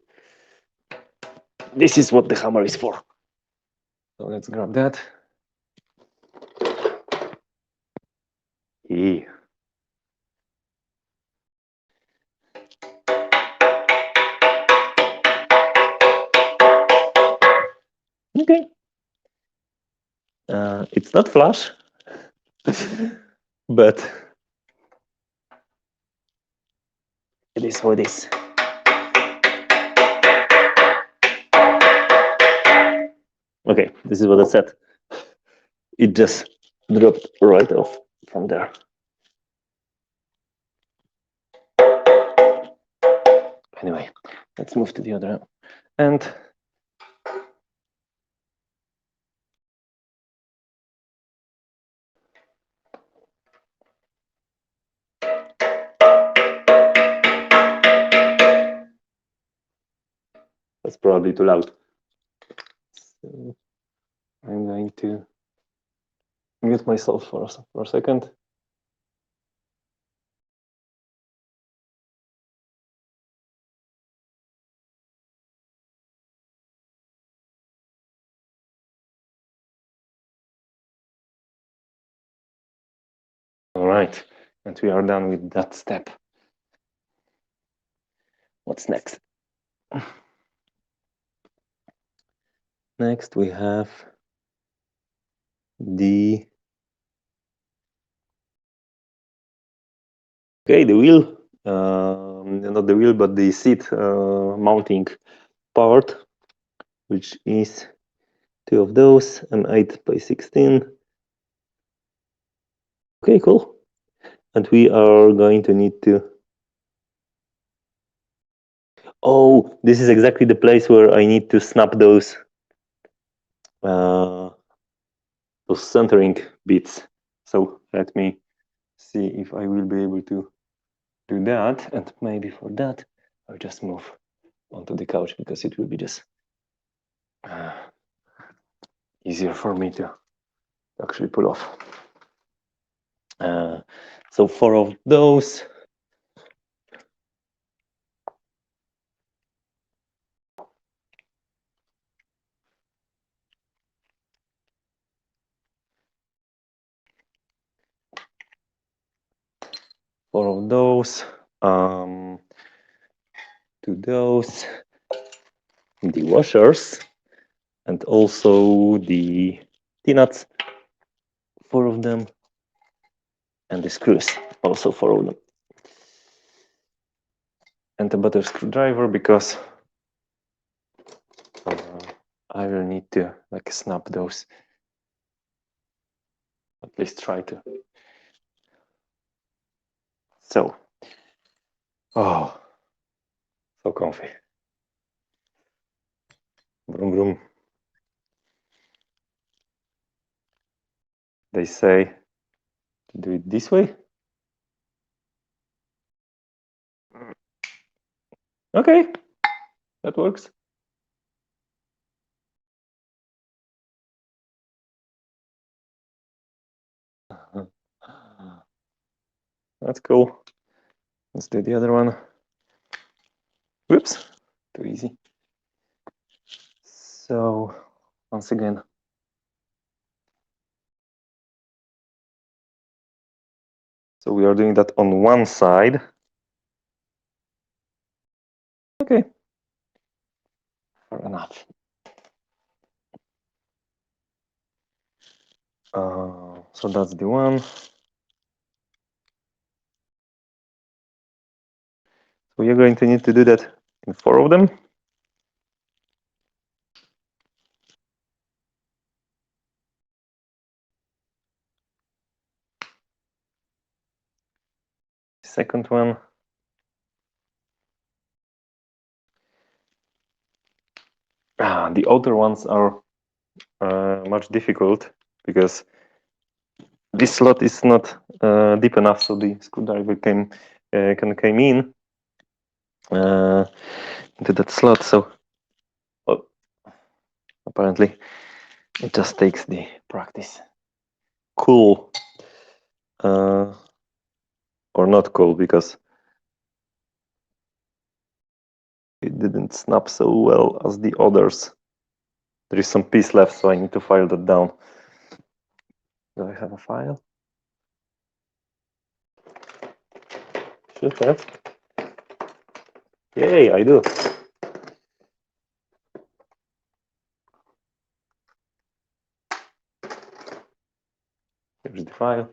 this is what the hammer is for. So let's grab that. Yeah. Okay. It's not flush, but it is what it is. Okay, this is what I said. It just dropped right off from there. Anyway, let's move to the other end. That's probably too loud. So I'm going to mute myself for a second. All right, and we are done with that step. What's next? Next we have the wheel, not the wheel, but the seat mounting part, which is 2 of those and 8x16. Okay, cool. And we are going to need to. Oh, this is exactly the place where I need to snap those centering bits. So let me see if I will be able to do that. And maybe for that, I'll just move onto the couch because it will be just easier for me to actually pull off. So 4 of those. To those, the washers, and also the T-nuts, 4 of them, and the screws, also 4 of them. And a butter screwdriver because I will need to like snap those. At least try to. So, oh, so comfy. Vroom vroom. They say to do it this way. Okay, that works. That's cool. Let's do the other one. Whoops, too easy. So, once again, so we are doing that on one side. Okay, fair enough. So that's the one. So you're going to need to do that in 4 of them. Second one. The outer ones are much difficult because this slot is not deep enough, so the screwdriver can come in into that slot. So apparently it just takes the practice. Cool. Or not cool because it didn't snap so well as the others. There is some piece left, so I need to file that down. Do I have a file? Should have. Yay, I do. Here's the file.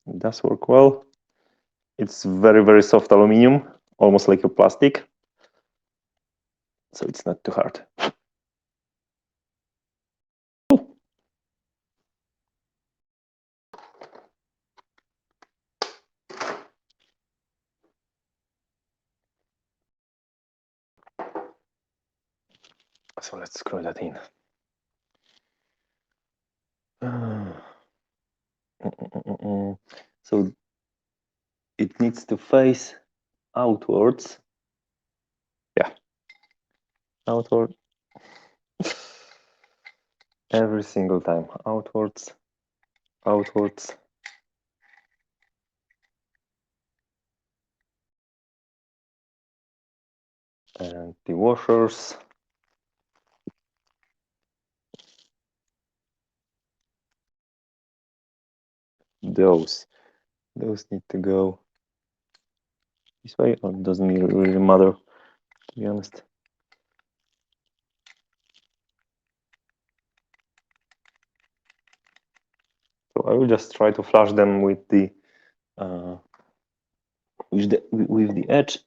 It does work well. It's very, very soft aluminum, almost like a plastic. So it's not too hard. So let's screw that in. So it needs to face outwards. Yeah, outward. Every single time, outwards, outwards. the washers. Those need to go this way, or it doesn't really matter, to be honest. So I will just try to flush them with the edge.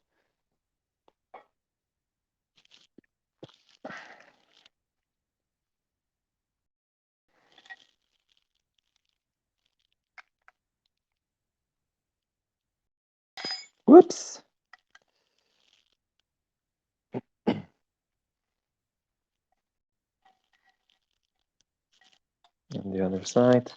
Whoops. On the other side.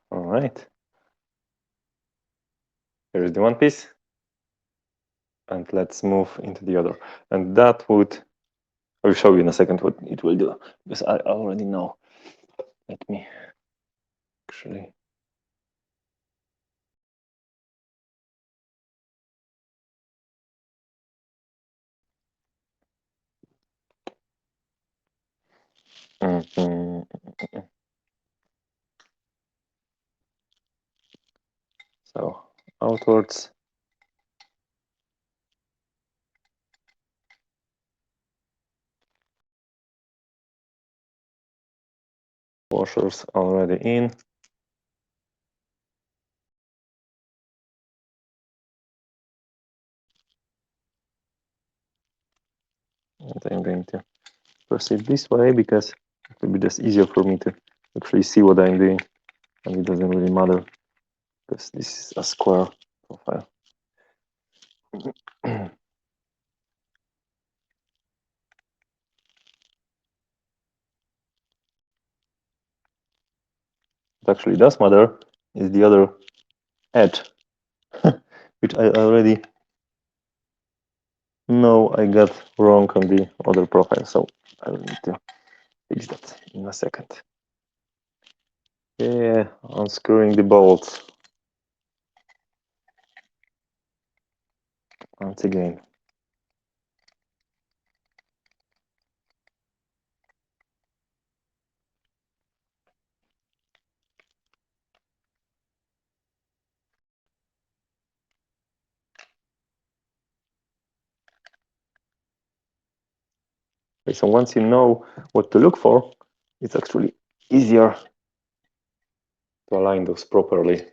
All right. Here is the one piece. And let's move into the other. And that would, I will show you in a second what it will do, because I already know. Let me actually. So outwards. Washers already in. And I'm going to proceed this way because it will be just easier for me to actually see what I'm doing, and it doesn't really matter because this is a square profile. What actually does matter is the other edge, which I already know I got wrong on the other profile, so I will need to fix that in a second. Yeah, unscrewing the bolts once again. Okay, so once you know what to look for, it's actually easier to align those properly.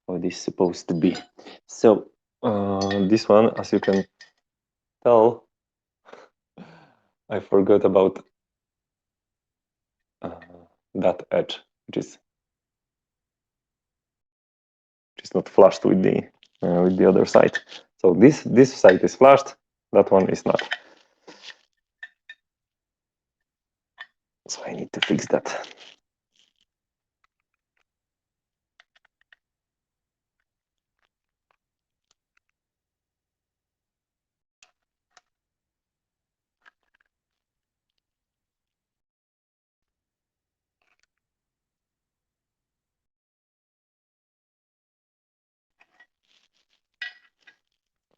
What is supposed to be. So this one, as you can tell, I forgot about that edge, which is not flushed with the other side. So this side is flushed, that one is not. So I need to fix that.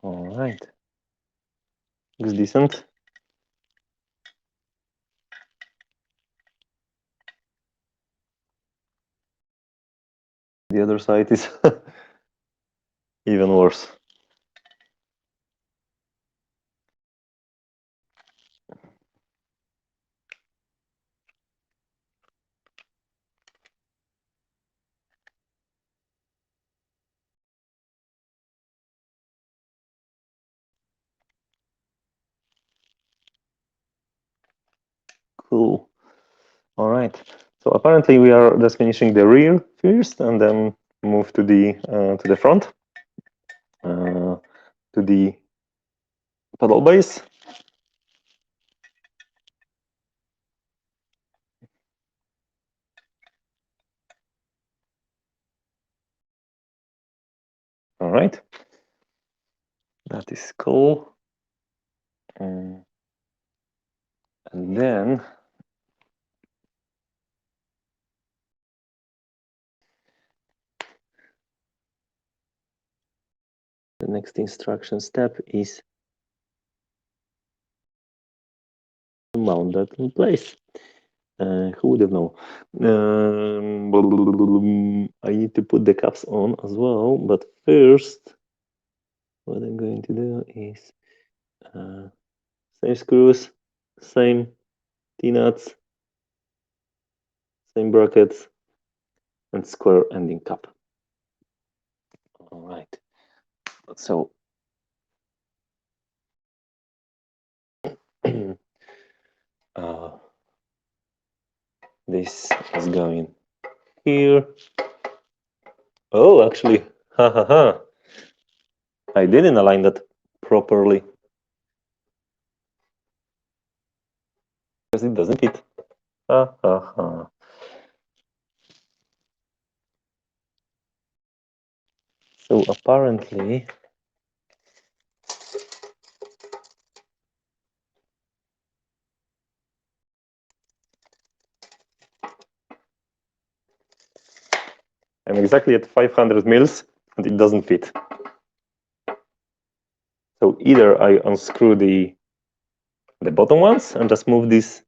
All right, looks decent. The other side is even worse. Cool. All right. So apparently we are just finishing the rear first, and then move to the front, to the pedal base. All right. That is cool. And then the next instruction step is to mount that in place. Who would have known? I need to put the caps on as well, but first, what I'm going to do is same screws, same T-nuts, same brackets, and square ending cap. All right. So this is going here. Oh, actually, I didn't align that properly because it doesn't fit. So apparently, I'm exactly at 500 mils and it doesn't fit. So either I unscrew the bottom ones and just move this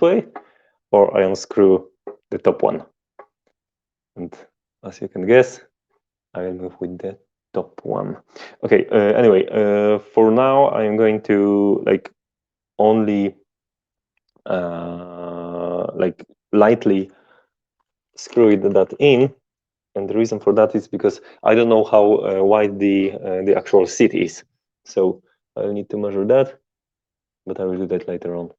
way, or I unscrew the top one. And as you can guess, I will move with the top one. Okay, anyway, for now I'm going to only lightly screw that in. And the reason for that is because I don't know how wide the actual seat is. So I need to measure that, but I will do that later on.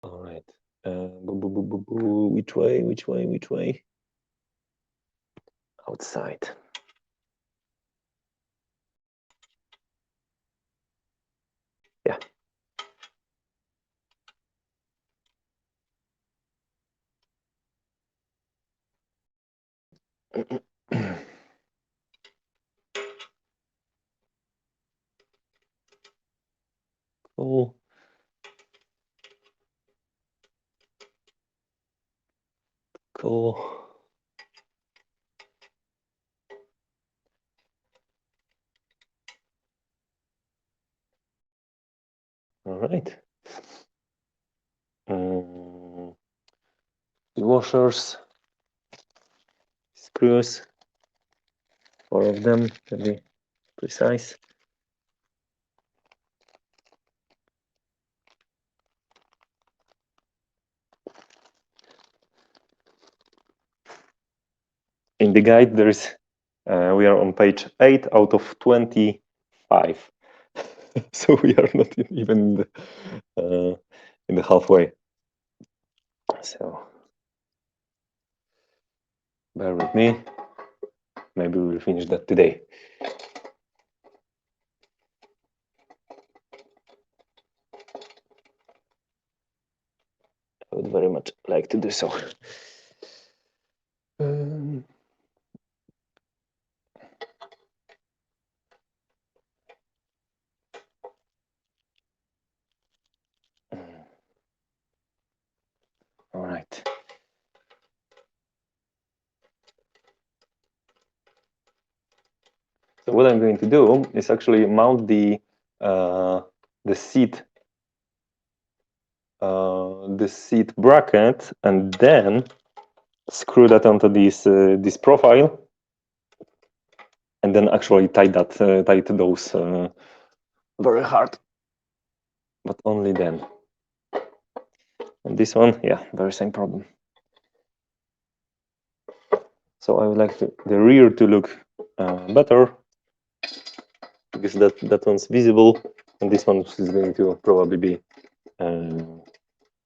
All right. Which way? Which way? Which way? Outside. Yeah. Cool. Cool. All right. The washers, screws, 4 of them to be precise. In the guide, there is we are on page 8 out of 25. So we are not even in the halfway. So bear with me. Maybe we will finish that today. I would very much like to do so. All right. So what I'm going to do is actually mount the seat bracket and then screw that onto this profile, and then actually tie those very hard, but only then. And this one, yeah, very same problem. So I would like the rear to look better. because that one's visible, and this one is going to probably be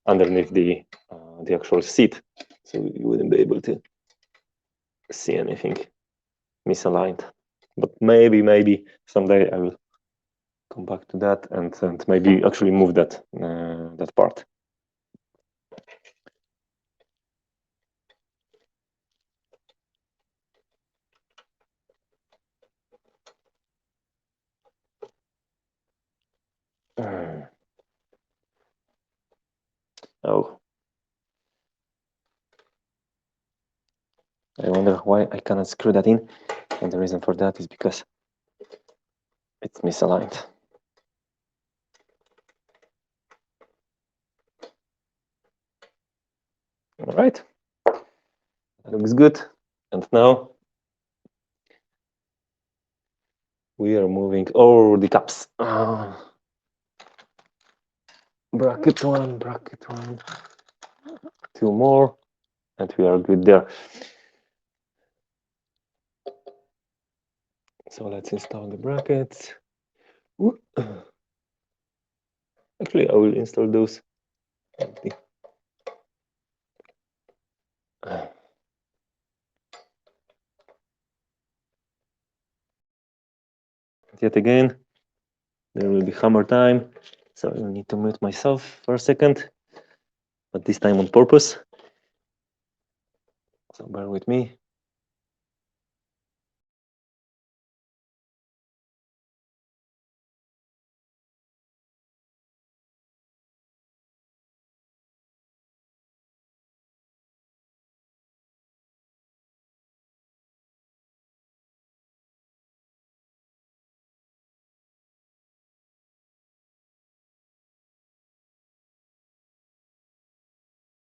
underneath the actual seat, so you wouldn't be able to see anything misaligned. But maybe someday I will come back to that and maybe actually move that that part. Oh, I wonder why I cannot screw that in, and the reason for that is because it's misaligned. All right, that looks good. And now we are moving over the caps. Bracket one, two more, and we are good there. So let's install the brackets. Actually, I will install those. Yet again, there will be hammer time, so I need to mute myself for a second, but this time on purpose. So bear with me.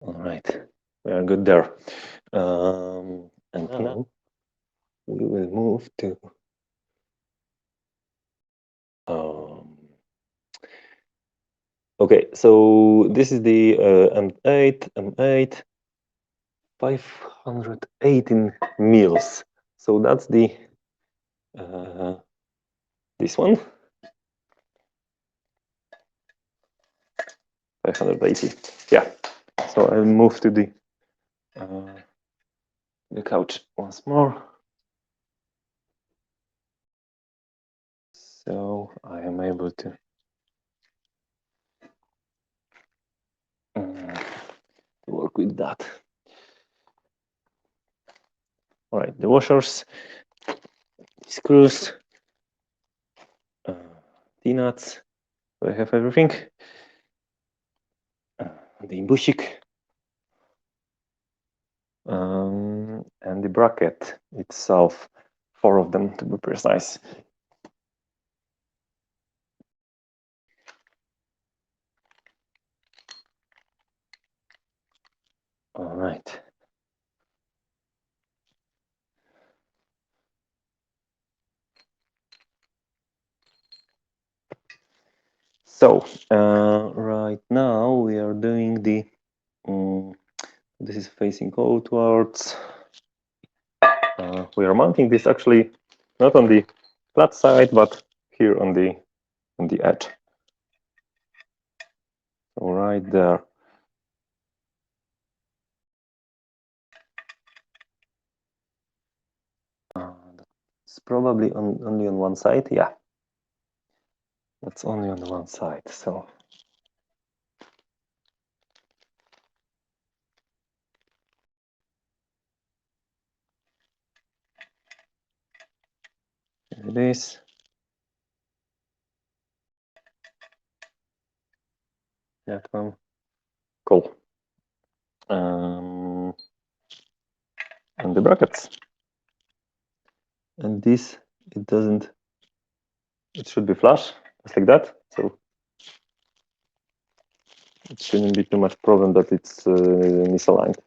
All right, we are good there. And now we will move to okay, so this is the M8 518 mils. So that's the this one 580. Yeah. So I'll move to the couch once more. So I am able to work with that. All right, the washers, screws, T-nuts. I have everything. The bushik and the bracket itself, 4 of them to be precise. All right. So right now we are doing the this is facing outwards. We are mounting this actually not on the flat side, but here on the edge. So right there. It's probably only on one side. Yeah, that's only on one side. So it is. That one. Cool. And the brackets. And this, it doesn't. It should be flush, just like that. So it shouldn't be too much problem that it's misaligned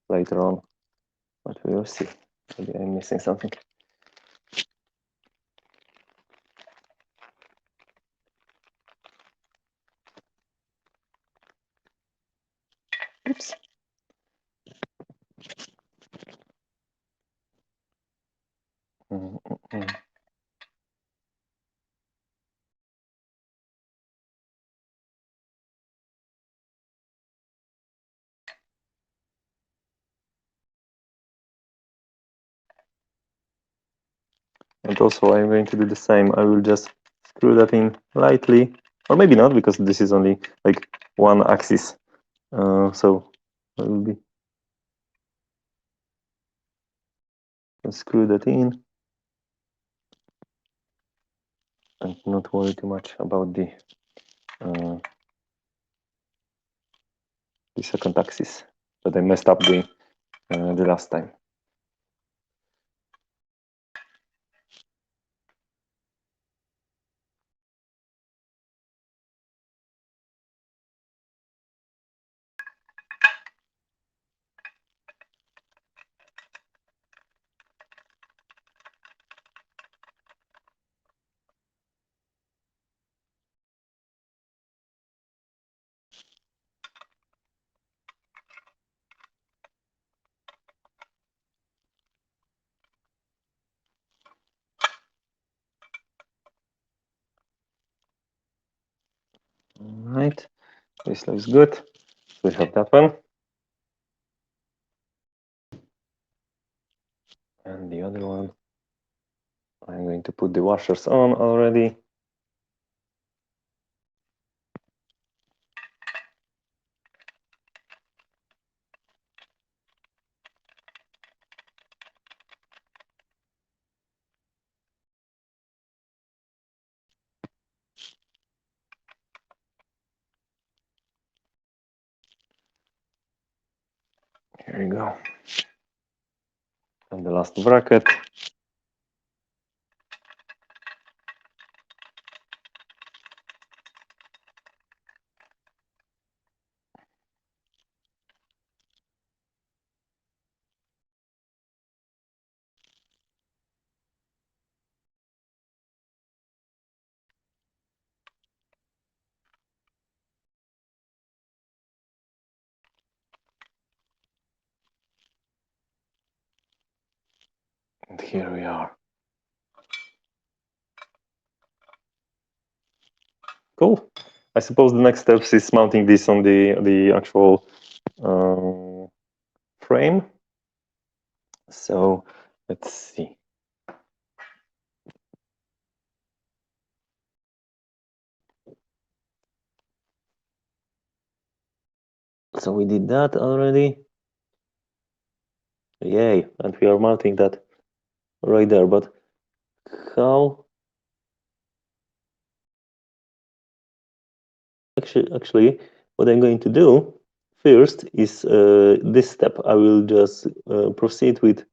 later on. But we will see. Maybe I'm missing something. Oops. And also I'm going to do the same. I will just screw that in lightly, or maybe not, because this is only like one axis. So I will be screw that in and not worry too much about the second axis that I messed up doing the last time. All right, this looks good. We have that one. And the other one, I'm going to put the washers on already. Here you go. And the last bracket. And here we are. Cool. I suppose the next steps is mounting this on the actual frame. So let's see. So we did that already. Yay, and we are mounting that right there. But how? Actually, what I'm going to do first is this step. I will just proceed with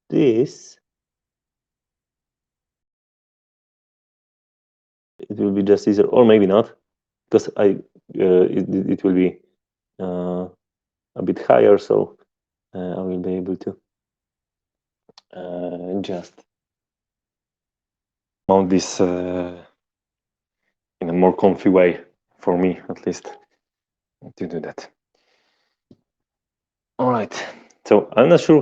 this. It will be just easier, or maybe not, because it will be a bit higher, so I will be able to just mount this in a more comfy way, for me at least, to do that. All right, so I'm not sure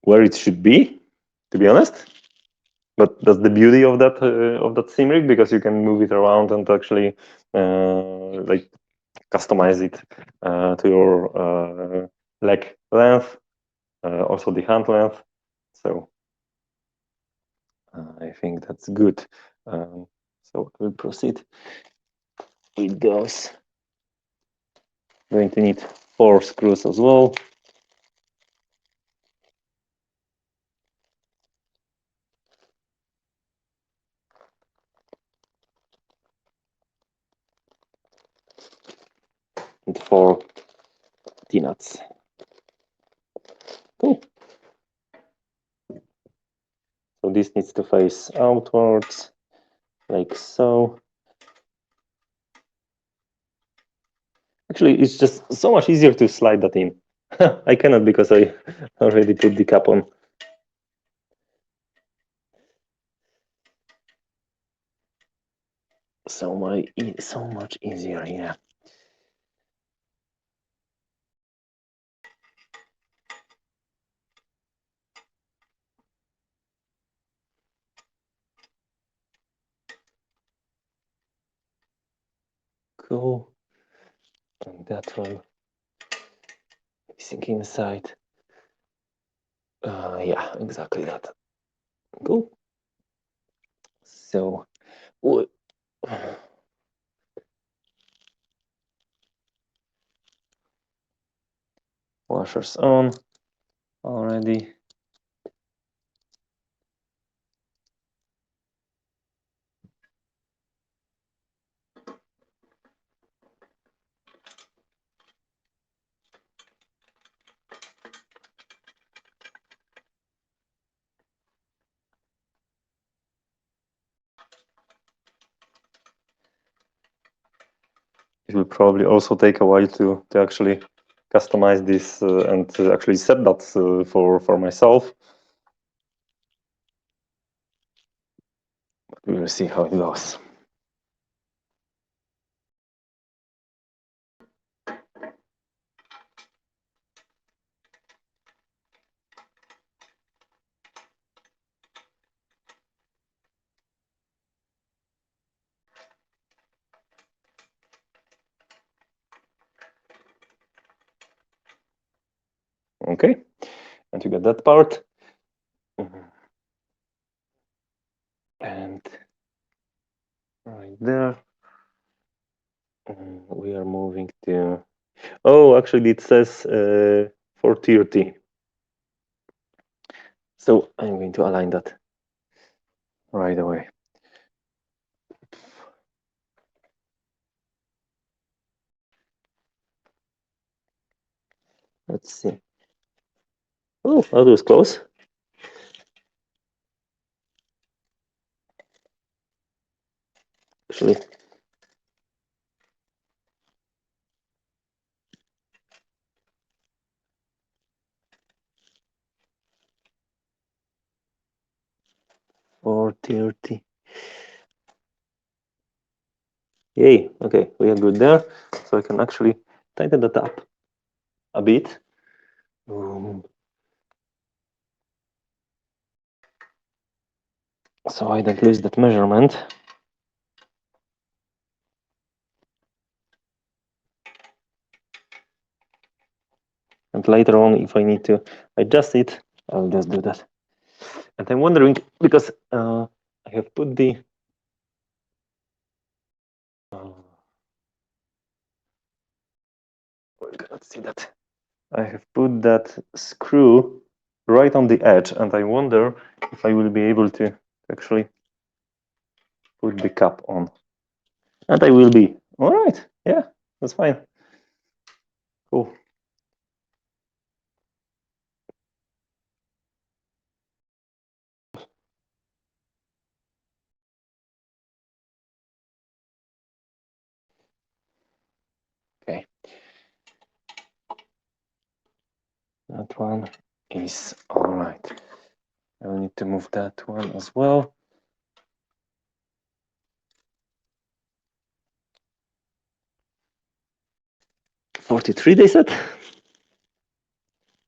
where it should be, to be honest, but that's the beauty of that sim rig, because you can move it around and actually like customize it to your leg length, also the hand length. So I think that's good. So we'll proceed with those. Going to need 4 screws as well. And 4 T-nuts. Cool. So this needs to face outwards, like so. Actually, it's just so much easier to slide that in. I cannot, because I already put the cap on. So much easier, yeah. Cool. And that one missing inside. Yeah, exactly that. Cool. So, washers on already. It will probably also take a while to actually customize this and to actually set that for myself. But we will see how it goes. Okay, and you get that part. And right there, we are moving to. Oh, actually, it says 430. So I'm going to align that right away. Let's see. Oh, that was close. Actually, or 30. Yay, okay, we are good there. So I can actually tighten that up a bit. So I don't lose that measurement. And later on, if I need to adjust it, I'll just do that. And I'm wondering, because I have put the let's see that. I have put that screw right on the edge, and I wonder if I will be able to actually put the cap on. And I will be. All right, yeah, that's fine. Cool. Okay. That one is all right. I will need to move that one as well. $43, they said.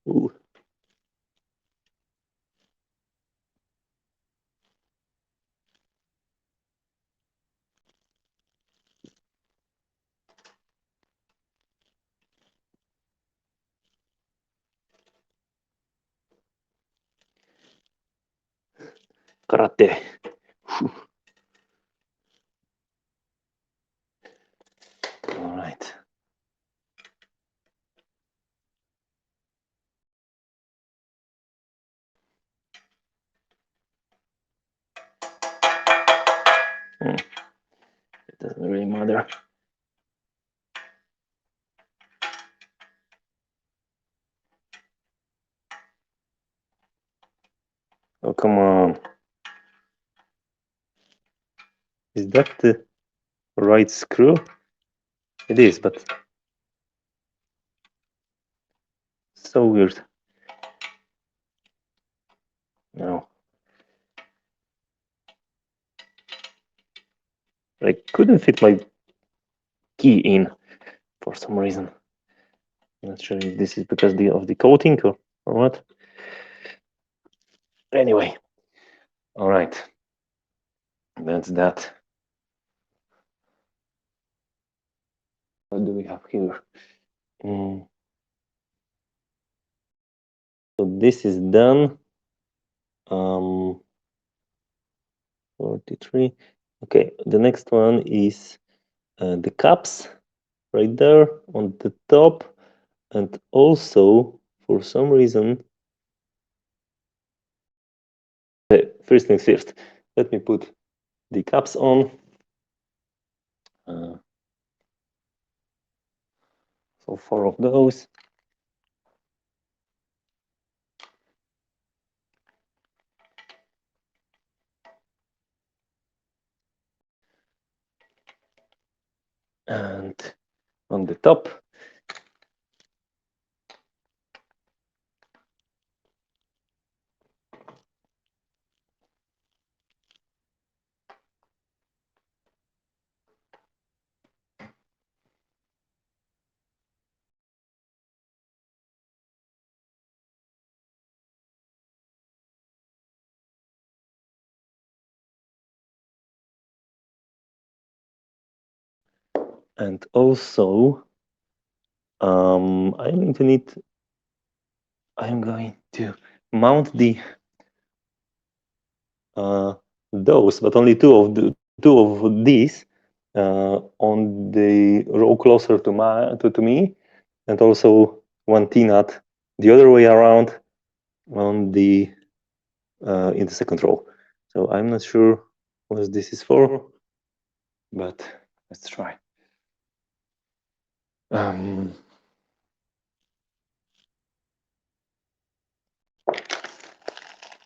Ooh. Karate. All right. It doesn't really matter. Oh, come on. Is that the right screw? It is, but so weird. No. I couldn't fit my key in for some reason. I'm not sure if this is because of the coating or what. Anyway, all right. That's that. What do we have here? So this is done. 43. Okay, the next one is the caps right there on the top, and also for some reason, first things first, let me put the caps on. So 4 of those. And on the top, and also I'm going to mount the those, but only two of these on the row closer to me, and also one T-nut the other way around on the in the second row. So I'm not sure what this is for, but let's try.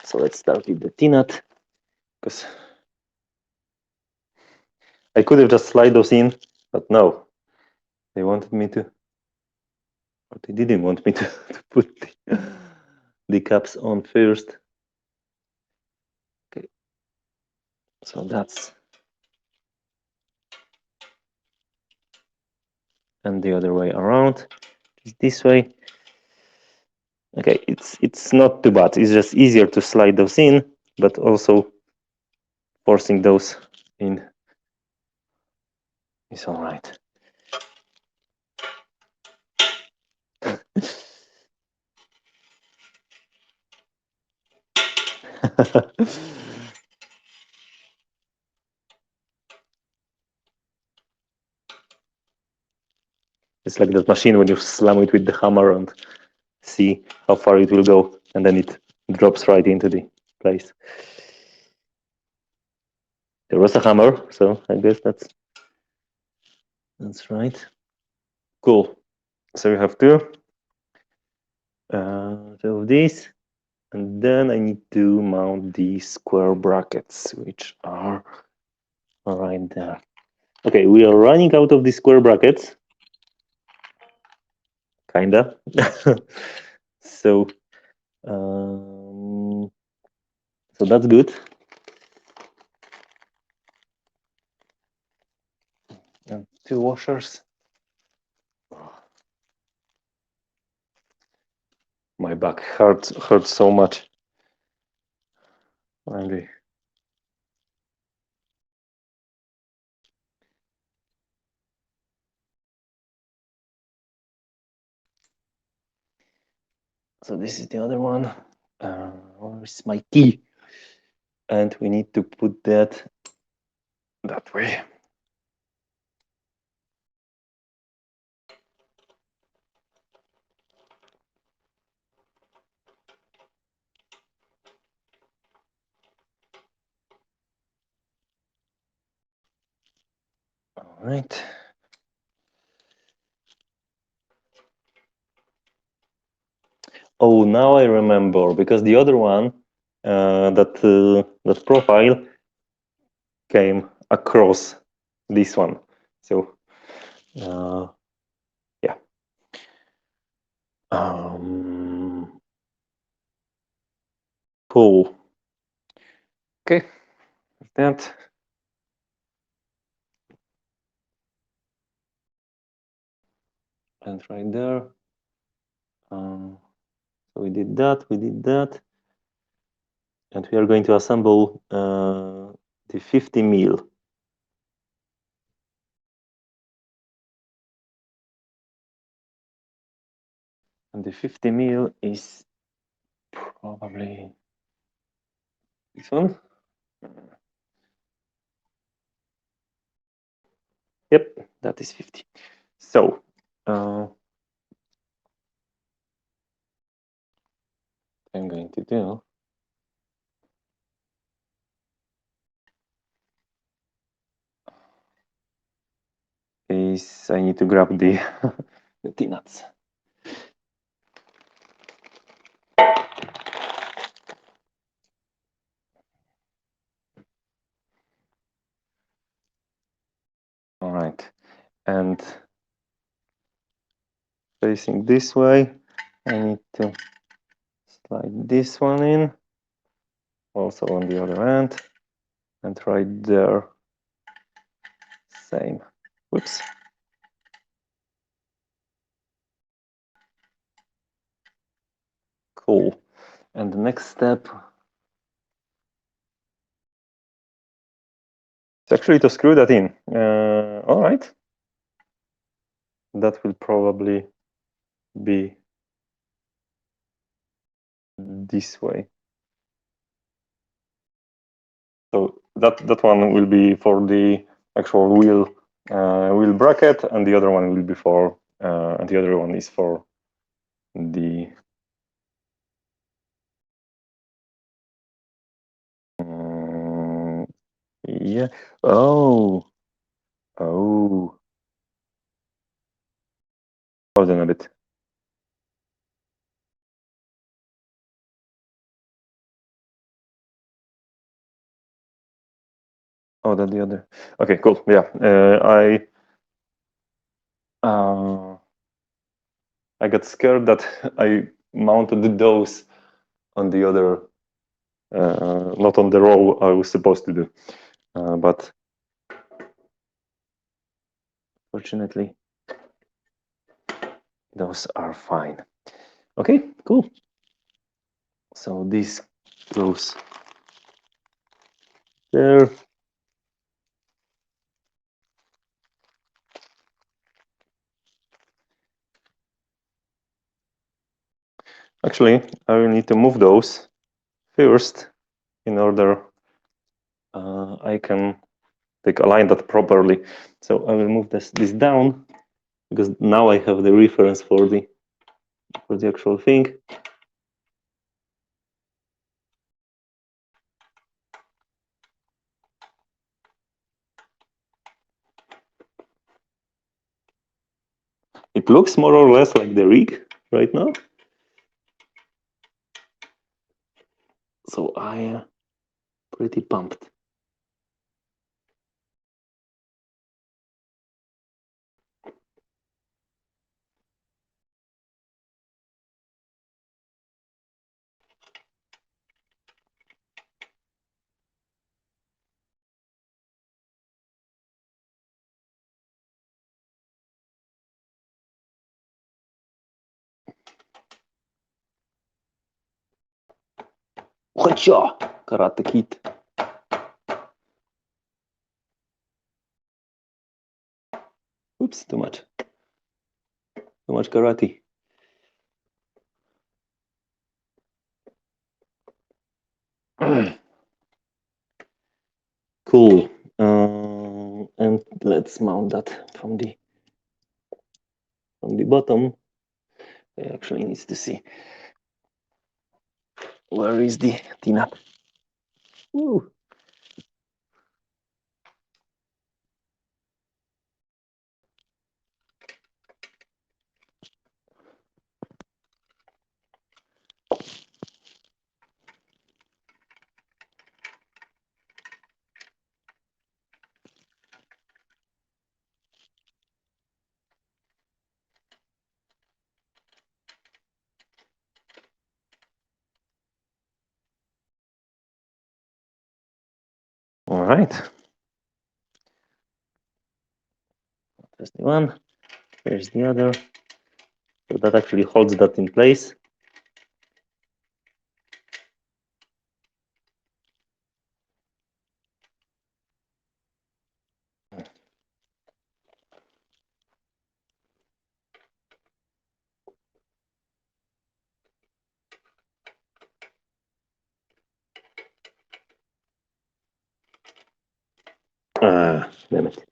So let's start with the T-nut, because I could have just slide those in, but no, they wanted me to, or they didn't want me to put the caps on first. Okay, so that's, and the other way around, this way. Okay, it's not too bad. It's just easier to slide those in, but also forcing those in is all right. It's like that machine when you slam it with the hammer and see how far it will go, and then it drops right into the place. There was a hammer, so I guess that's right. Cool. So we have two of these, and then I need to mount the square brackets, which are right there. Okay, we are running out of the square brackets, kinda. So, so that's good. And two washers. My back hurts so much. Finally. So this is the other one. Where's my key? And we need to put that way. All right. Oh, now I remember, because the other one, that profile came across this one. So, yeah. Cool. Okay, that. And right there. So we did that, and we are going to assemble the 50 mil. And the 50 mil is Probably this one. Yep, that is 50. So I'm going to do is I need to grab the the T-nuts. All right, and facing this way, I need to slide this one in, also on the other end, and right there, same. Whoops. Cool. And the next step is actually to screw that in. All right. That will probably be this way. So that one will be for the actual wheel bracket, and the other one will be for and the other one is for the yeah. Oh, hold on a bit. Oh, that the other. Okay, cool. Yeah, I got scared that I mounted those on the other, not on the row I was supposed to do, but fortunately those are fine. Okay, cool. So this goes there. Actually, I will need to move those first in order I can align that properly. So I will move this down because now I have the reference for the actual thing. It looks more or less like the rig right now. So I am pretty pumped. Hacha! Karate Kid. Oops, too much. Too much karate. Cool. And let's mount that from the bottom. I actually needs to see where is the T-nut. Woo. All right. There's the one. Here's the other. So that actually holds that in place. Damn it.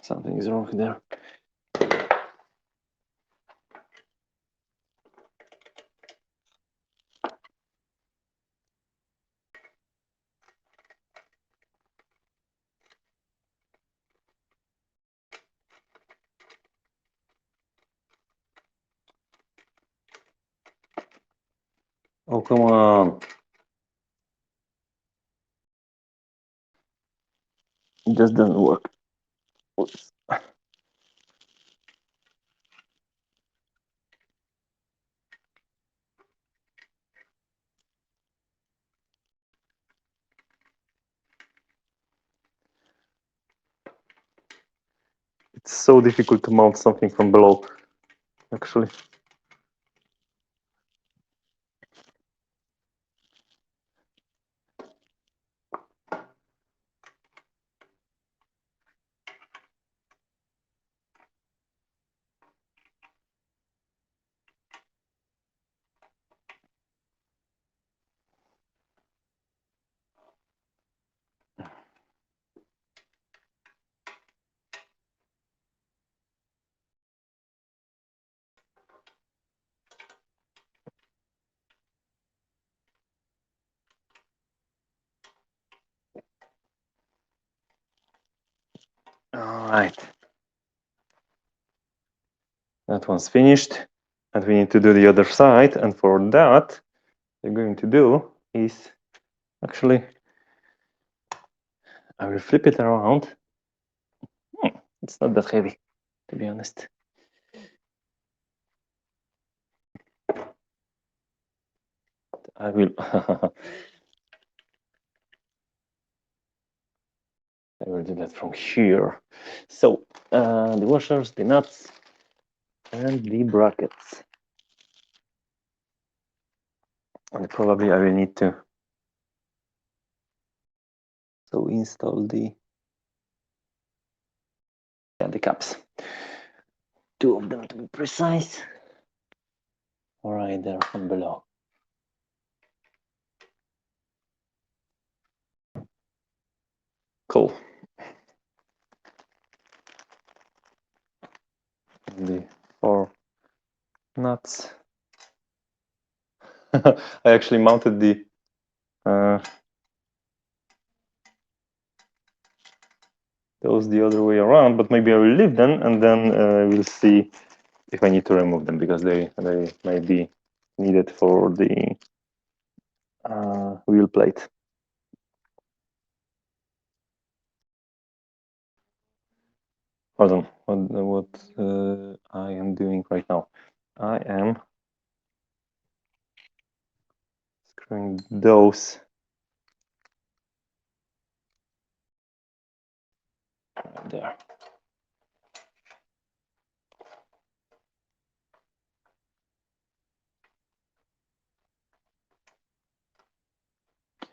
Something is wrong there. Oh, come on. It just doesn't work. Oops. It's so difficult to mount something from below, actually. All right. That one's finished. And we need to do the other side. And for that, we're going to do is actually, I will flip it around. It's not that heavy, to be honest. I will I will do that from here. So the washers, the nuts, and the brackets. And probably I will need to install the caps. 2 of them to be precise. Right there from below. Cool. The 4 nuts. I actually mounted the those the other way around, but maybe I will leave them and then we'll see if I need to remove them because they might be needed for the wheel plate. Hold on, what I am doing right now. I am screwing those right there.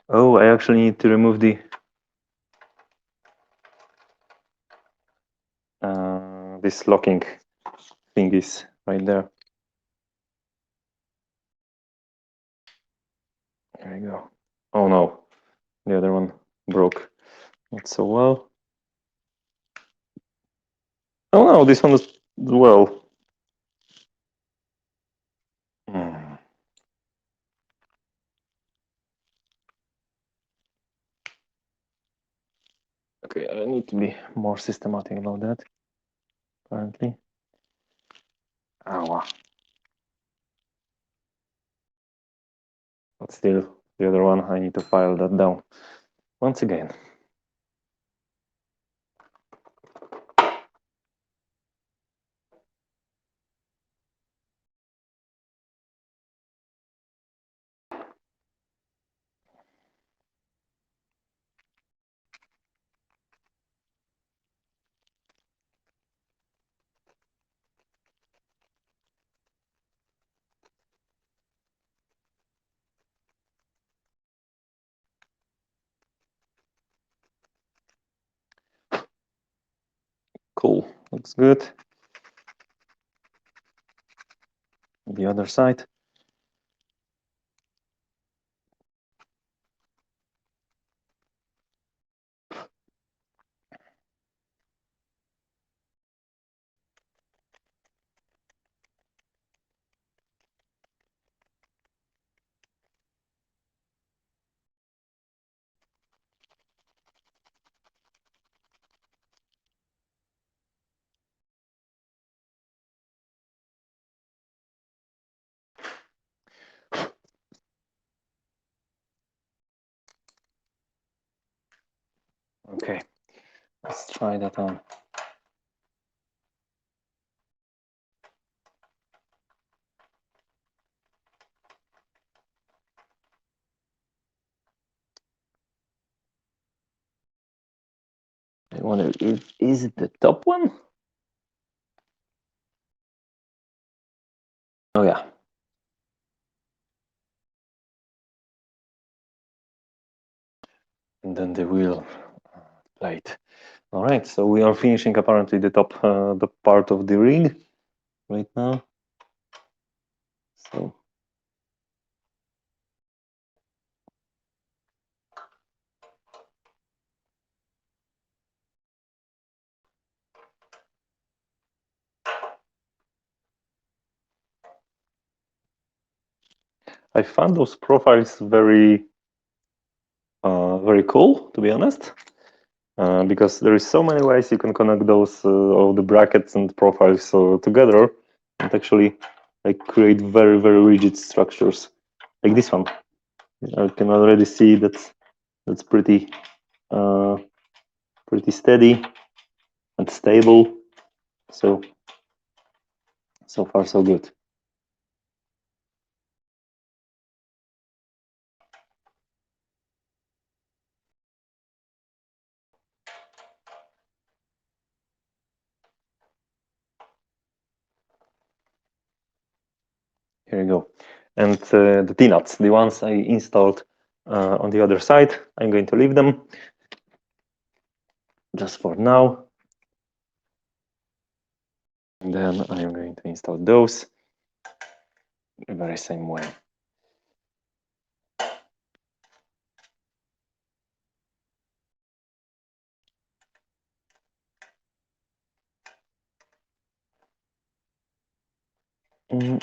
Oh, I actually need to remove the this locking thingies right there. There we go. Oh no, the other one broke not so well. Oh no, this one as well. Okay, I need to be more systematic about that, apparently. Ow. But still, the other one, I need to file that down once again. looks good. The other side. Okay, let's try that on. I wonder, is it the top one? Oh yeah. And then the wheel plate. All right, so we are finishing apparently the top, the part of the rig right now. So I found those profiles very, very cool, to be honest, because there is so many ways you can connect those all the brackets and profiles together and actually like create very, very rigid structures like this one. I can already see that's pretty, pretty steady and stable. So far so good. Here you go. And the T-nuts, the ones I installed on the other side, I'm going to leave them just for now. And then I'm going to install those the very same way. All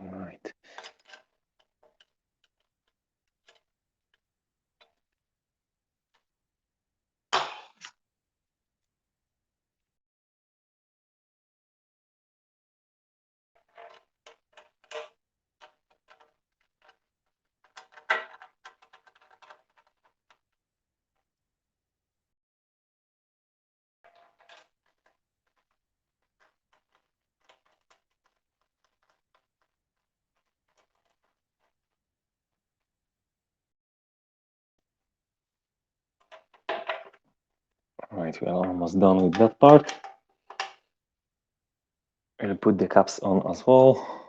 right. All right, we are almost done with that part. I'll put the caps on as well.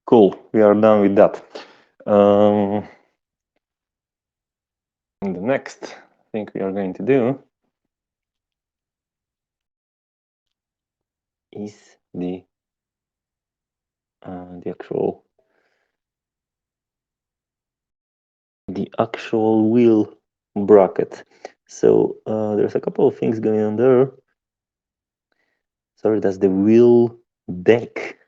Cool, we are done with that. And the next thing we are going to do is the actual wheel bracket. So there's a couple of things going on there. Sorry, that's the wheel deck.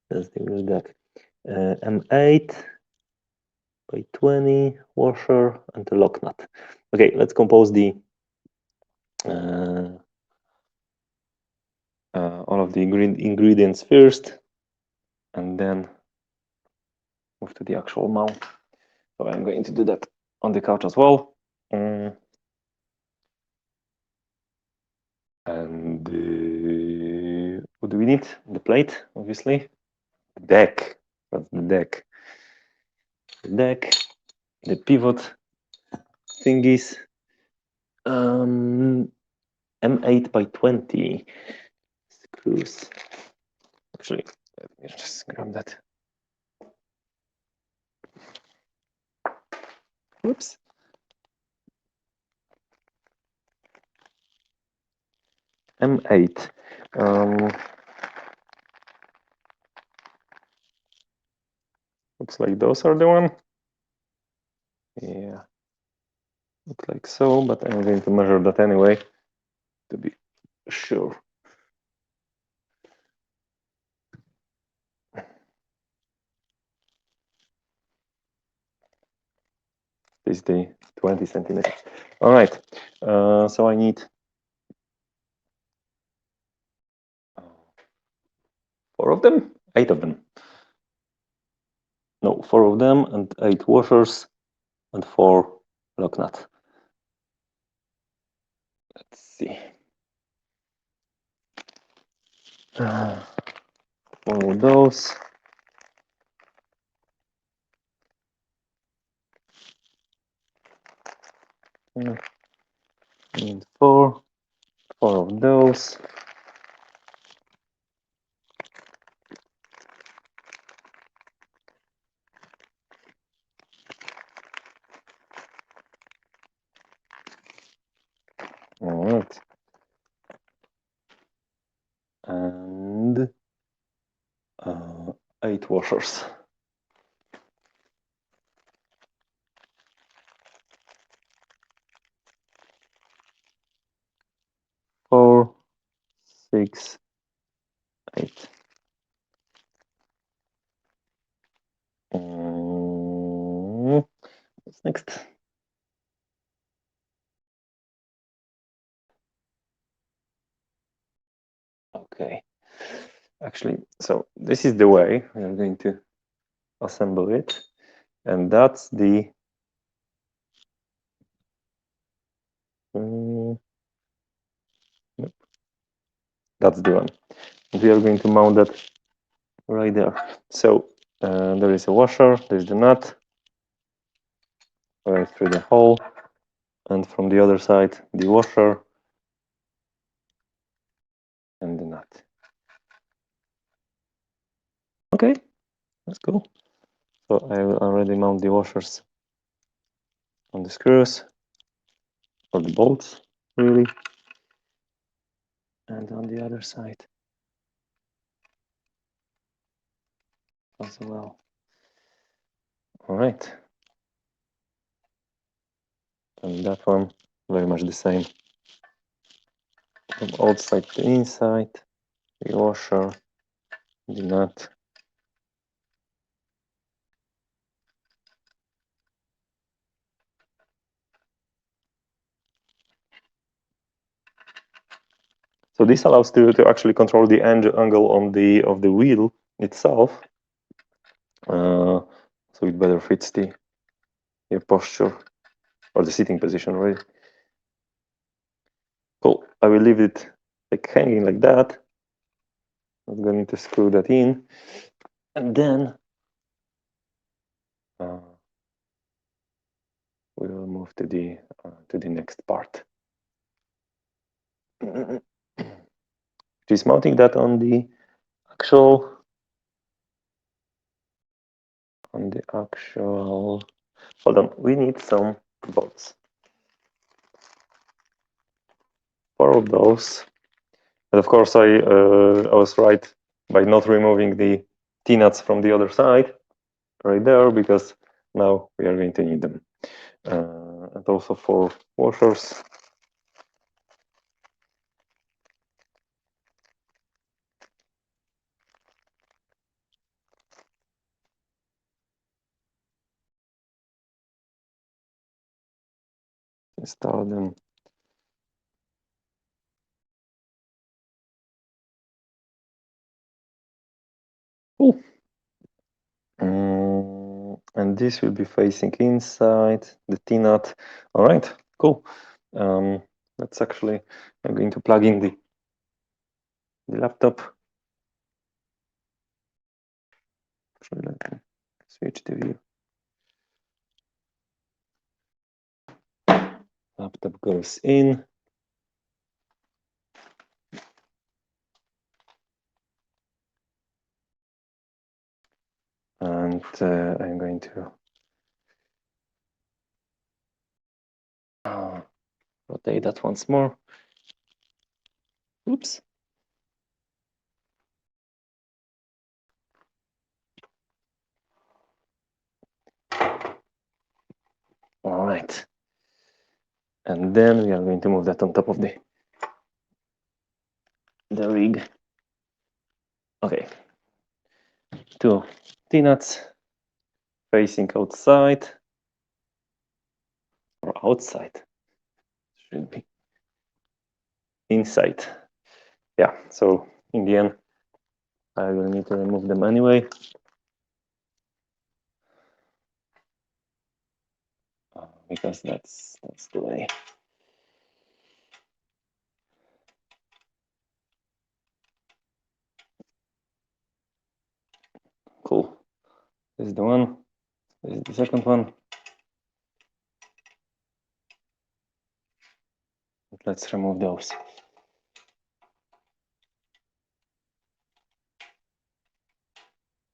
That's the wheel deck. M8 by 20 washer and a lock nut. Okay, let's compose the all of the ingredients first, and then move to the actual mount. So I'm going to do that on the couch as well. And what do we need? The plate, obviously. deck. That's the deck. The deck, the pivot thingies. M8 by 20 screws. Actually, let me just grab that. Whoops. M8. Looks like those are the one. Yeah, looks like so, but I'm going to measure that anyway to be sure. This is the 20 centimeters. All right, so I need 4 of them, 8 of them. No, 4 of them and 8 washers and 4 lock nuts. Let's see. 4 of those. And 4 of those. All right. And 8 washers. 4, 6, 8. What's next? Okay. Actually, so this is the way we are going to assemble it, and that's the nope. That's the one. We are going to mount that right there. So there is a washer, there's the nut right through the hole, and from the other side the washer and the nut. Okay, that's cool. So I will already mount the washers on the screws or the bolts, really, and on the other side as well. All right, and that one very much the same. From outside to inside, the washer, the nut. So this allows to actually control the angle on the of the wheel itself, so it better fits your posture or the sitting position, right? Cool. I will leave it like hanging like that. I'm going to screw that in, and then we will move to the next part. Just mounting that on the actual hold on, we need some bolts. 4 of those, and of course I was right by not removing the T-nuts from the other side right there, because now we are going to need them, and also 4 washers. Install them. Cool. And this will be facing inside the T-nut. All right, cool. That's actually, I'm going to plug in the laptop. Actually, let me switch the view. Laptop goes in. And I'm going to rotate that once more. Oops. All right. And then we are going to move that on top of the rig. Okay. 2 T-nuts facing outside or outside. Should be inside. Yeah, so in the end, I will need to remove them anyway. Because that's the way. Cool. This is the one. This is the second one. Let's remove those.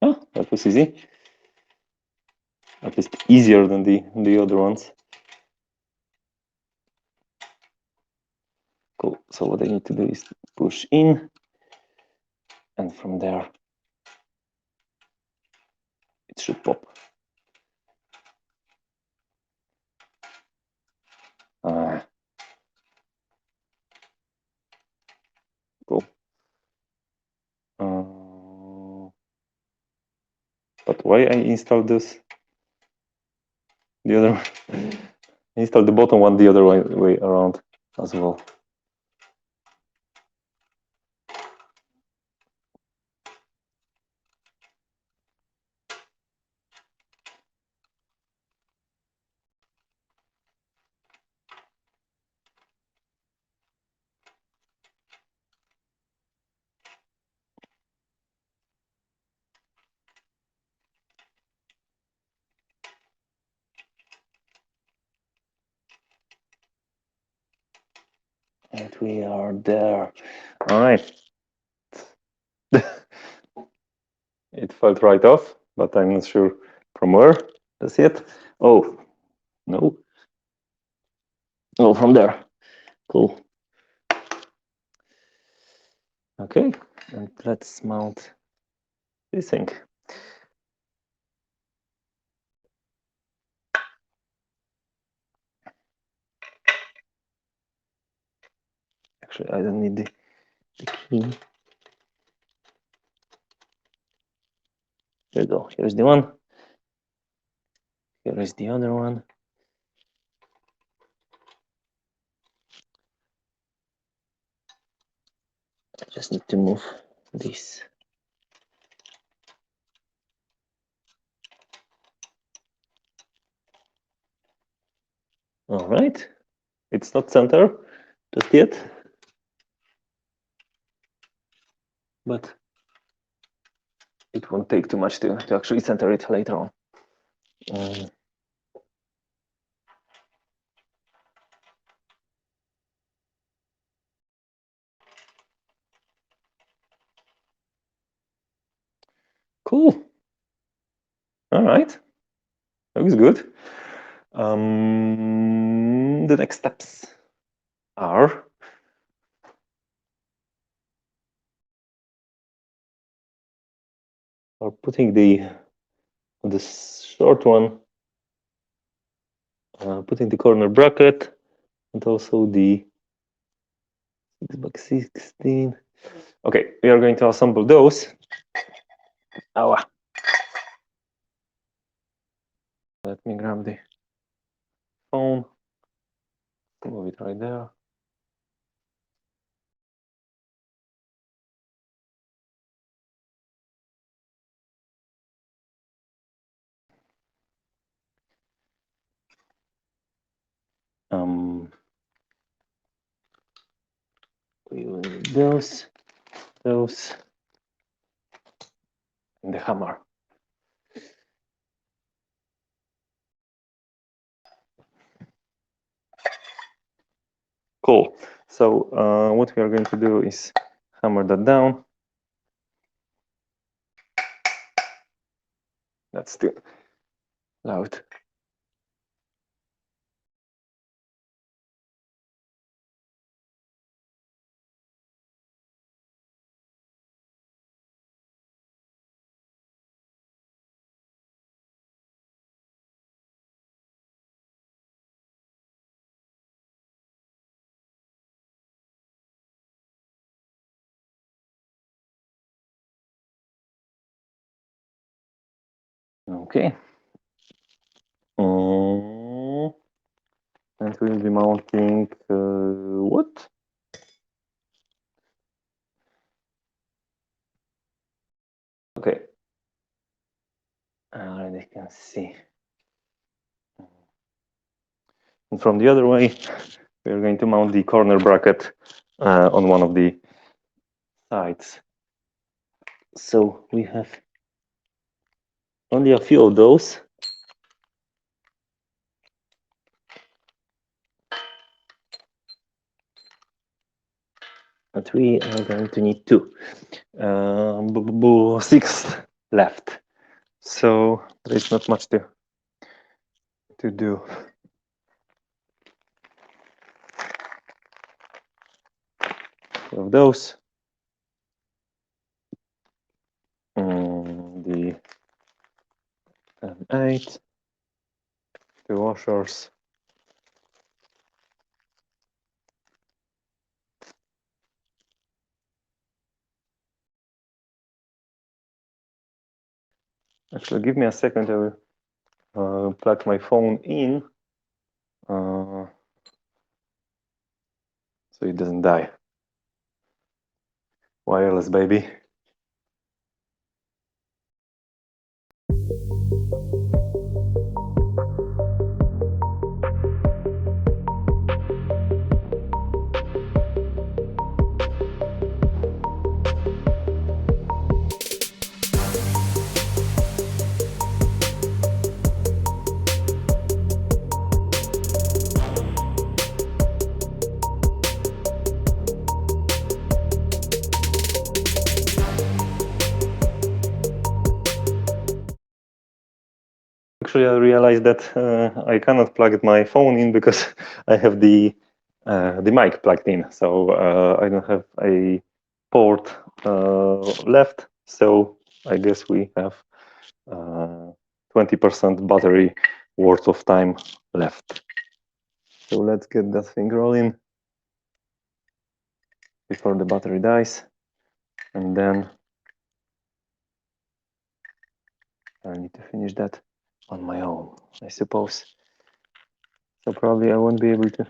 Oh, that was easy. At least easier than the other ones. Cool. So what I need to do is push in, and from there it should pop. Cool. But why I installed this? The other one. Install the bottom one the other way around as well. And we are there. All right. It felt right off, but I'm not sure from where. That's it. Oh, no. Oh, from there. Cool. Okay, and let's mount this thing. Actually, I don't need the key. Here we go. Here's the one. Here is the other one. I just need to move this. All right. It's not center just yet, but it won't take too much to actually center it later on. Cool. All right. Looks good. The next steps are putting the short one, putting the corner bracket, and also the 6x16. Okay, we are going to assemble those. Oh, let me grab the phone, move it right there. We will need those, and the hammer. Cool. So what we are going to do is hammer that down. That's too loud. Okay. And we'll be mounting what? Okay. I already can see. And from the other way, we're going to mount the corner bracket on one of the sides. So we have only a few of those. But we are going to need two. 6 left. So there is not much to do. Of those. The 8, 2 washers. Actually, give me a second. I will plug my phone in so it doesn't die. Wireless, baby. Actually, I realized that I cannot plug my phone in because I have the mic plugged in. So I don't have a port left. So I guess we have 20% battery worth of time left. So let's get that thing rolling before the battery dies, and then I need to finish that on my own, I suppose. So probably I won't be able to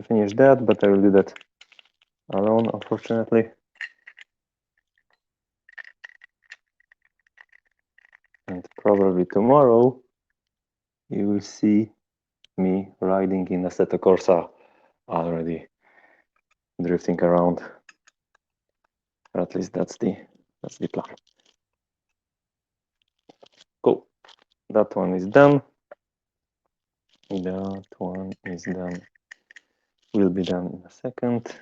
finish that, but I will do that alone, unfortunately. And probably tomorrow you will see me riding in Assetto Corsa already, drifting around. Or at least that's the plan. Cool. That one is done. That one is done. Will be done in a second.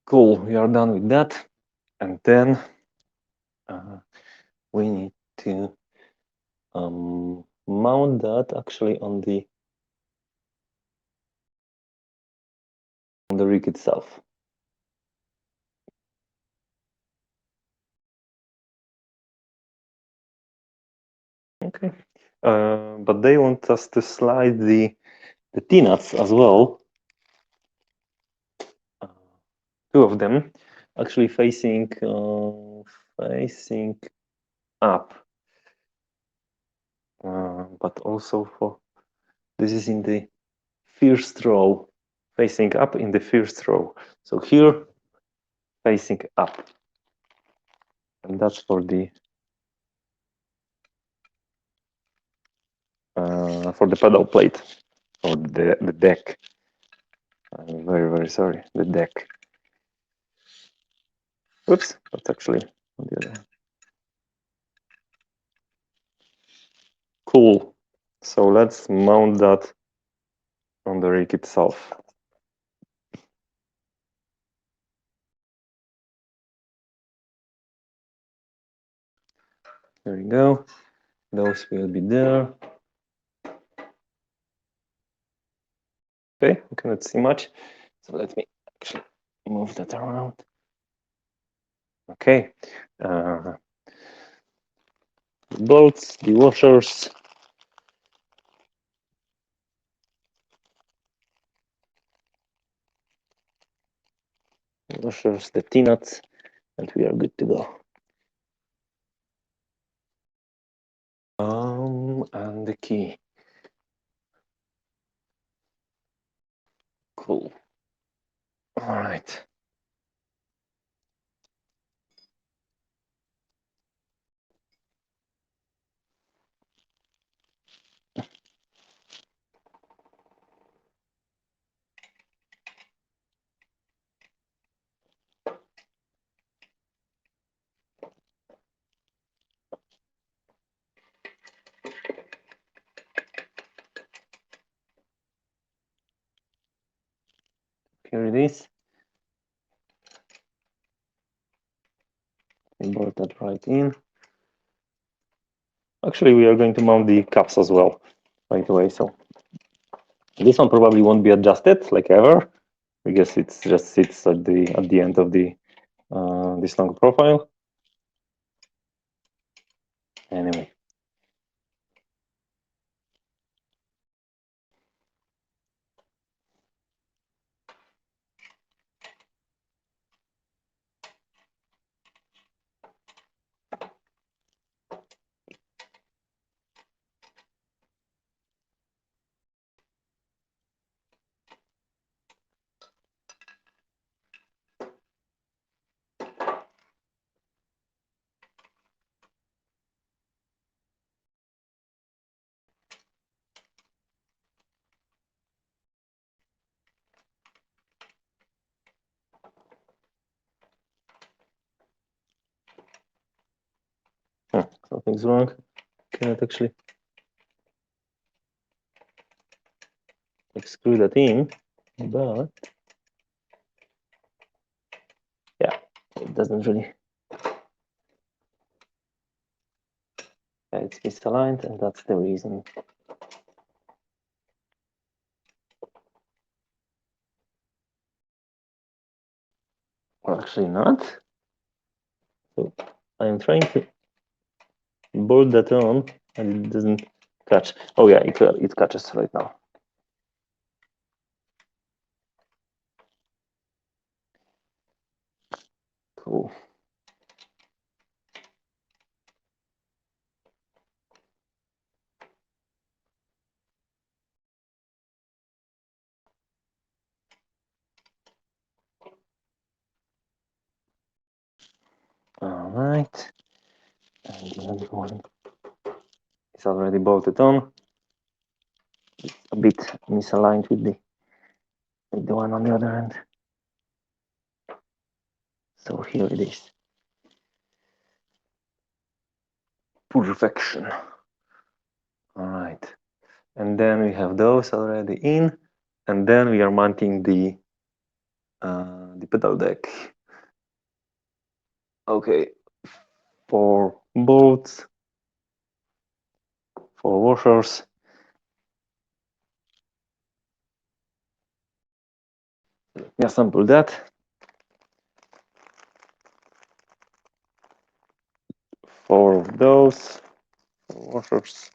Cool, we are done with that. And then we need to mount that actually on the rig itself. Okay, but they want us to slide the T-nuts as well. 2 of them, actually facing facing up, but also for this is in the first row, facing up in the first row. So here, facing up, and that's for the pedal plate or the deck. I'm very sorry, the deck. Oops, that's actually on the other hand. Cool. So let's mount that on the rig itself. There we go. Those will be there. Okay, you cannot see much. So let me actually move that around. Okay. The bolts, the washers. Washers, the T-nuts, and we are good to go. And the key. Cool. All right. Here it is. We bolt that right in. Actually, we are going to mount the caps as well right away. So this one probably won't be adjusted like ever, because it just sits at the end of the this long profile. Anyway. Something's wrong. Cannot actually screw that in, but yeah, it doesn't really. Yeah, it's misaligned, and that's the reason. Well, actually not. So I am trying to bolt that on, and it doesn't catch. Oh yeah, it catches right now. Cool. All right, and the other one is already bolted on. It's a bit misaligned with the one on the other end. So here it is. Perfection. All right, and then we have those already in, and then we are mounting the pedal deck. Okay, 4 bolts, 4 washers. Let me assemble that. 4 of those 4 washers.